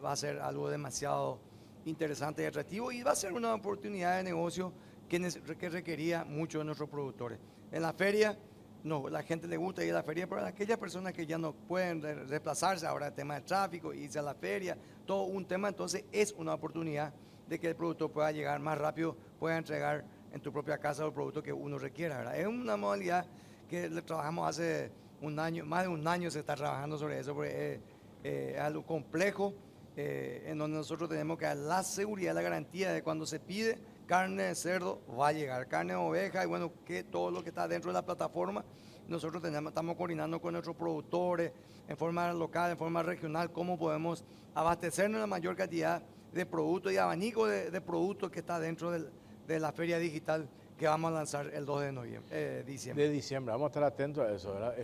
va a ser algo demasiado interesante y atractivo y va a ser una oportunidad de negocio que requería mucho de nuestros productores. En la feria, no, la gente le gusta ir a la feria, pero aquellas personas que ya no pueden desplazarse, ahora el tema del tráfico, irse a la feria, todo un tema, entonces es una oportunidad de que el productor pueda llegar más rápido, pueda entregar en tu propia casa los productos que uno requiera, ¿verdad? Es una modalidad que le trabajamos hace un año, más de un año se está trabajando sobre eso, porque es algo complejo, en donde nosotros tenemos que dar la seguridad, la garantía de cuando se pide carne de cerdo va a llegar, carne de oveja y bueno, que todo lo que está dentro de la plataforma, nosotros estamos coordinando con nuestros productores en forma local, en forma regional, cómo podemos abastecernos en la mayor cantidad de productos y abanico de productos que está dentro de la feria digital que vamos a lanzar el 2 de noviembre, diciembre. De diciembre, vamos a estar atentos a eso, ¿verdad?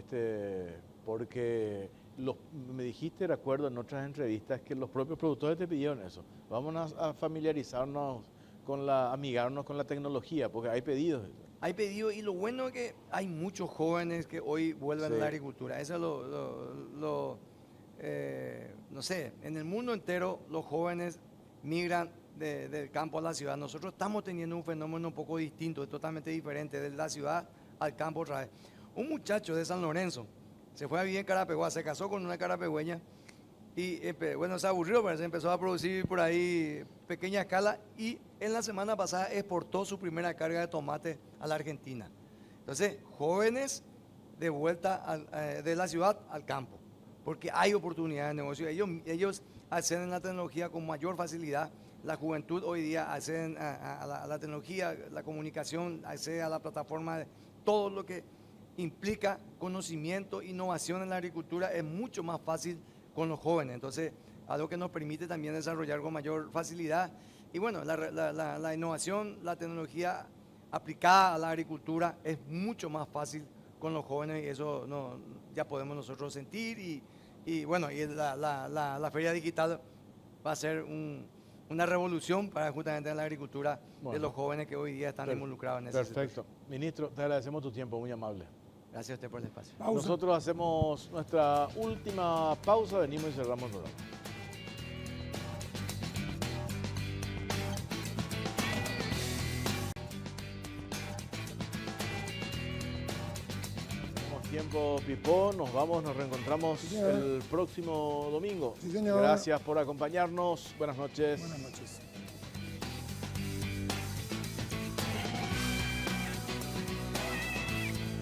Porque me dijiste, de acuerdo en otras entrevistas, que los propios productores te pidieron eso. Vamos a familiarizarnos amigarnos con la tecnología, porque hay pedidos. Hay pedidos y lo bueno es que hay muchos jóvenes que hoy vuelven a la agricultura. Eso no sé, en el mundo entero los jóvenes migran del campo a la ciudad. Nosotros estamos teniendo un fenómeno un poco distinto, totalmente diferente, de la ciudad al campo otra vez. Un muchacho de San Lorenzo se fue a vivir en Carapeguá, se casó con una carapegüeña y bueno, se aburrió, pero se empezó a producir por ahí pequeña escala y en la semana pasada exportó su primera carga de tomate a la Argentina. Entonces, jóvenes de vuelta de la ciudad al campo, porque hay oportunidades de negocio. Ellos acceden a la tecnología con mayor facilidad. La juventud hoy día accede a la tecnología, la comunicación, accede a la plataforma, todo lo que implica conocimiento, innovación en la agricultura es mucho más fácil con los jóvenes. Entonces, algo que nos permite también desarrollar con mayor facilidad. Y bueno, la innovación, la tecnología aplicada a la agricultura es mucho más fácil con los jóvenes y eso ya podemos nosotros sentir. Y bueno, y la feria digital va a ser una revolución para justamente la agricultura de los jóvenes que hoy día están involucrados en ese sector. Perfecto. Ministro, te agradecemos tu tiempo, muy amable. Gracias a usted por el espacio. Pausa. Nosotros hacemos nuestra última pausa, venimos y cerramos el programa. Tenemos tiempo, Pipo, nos vamos, nos reencontramos Sí, señor. el próximo domingo. Sí, señor. Gracias por acompañarnos, buenas noches. Buenas noches.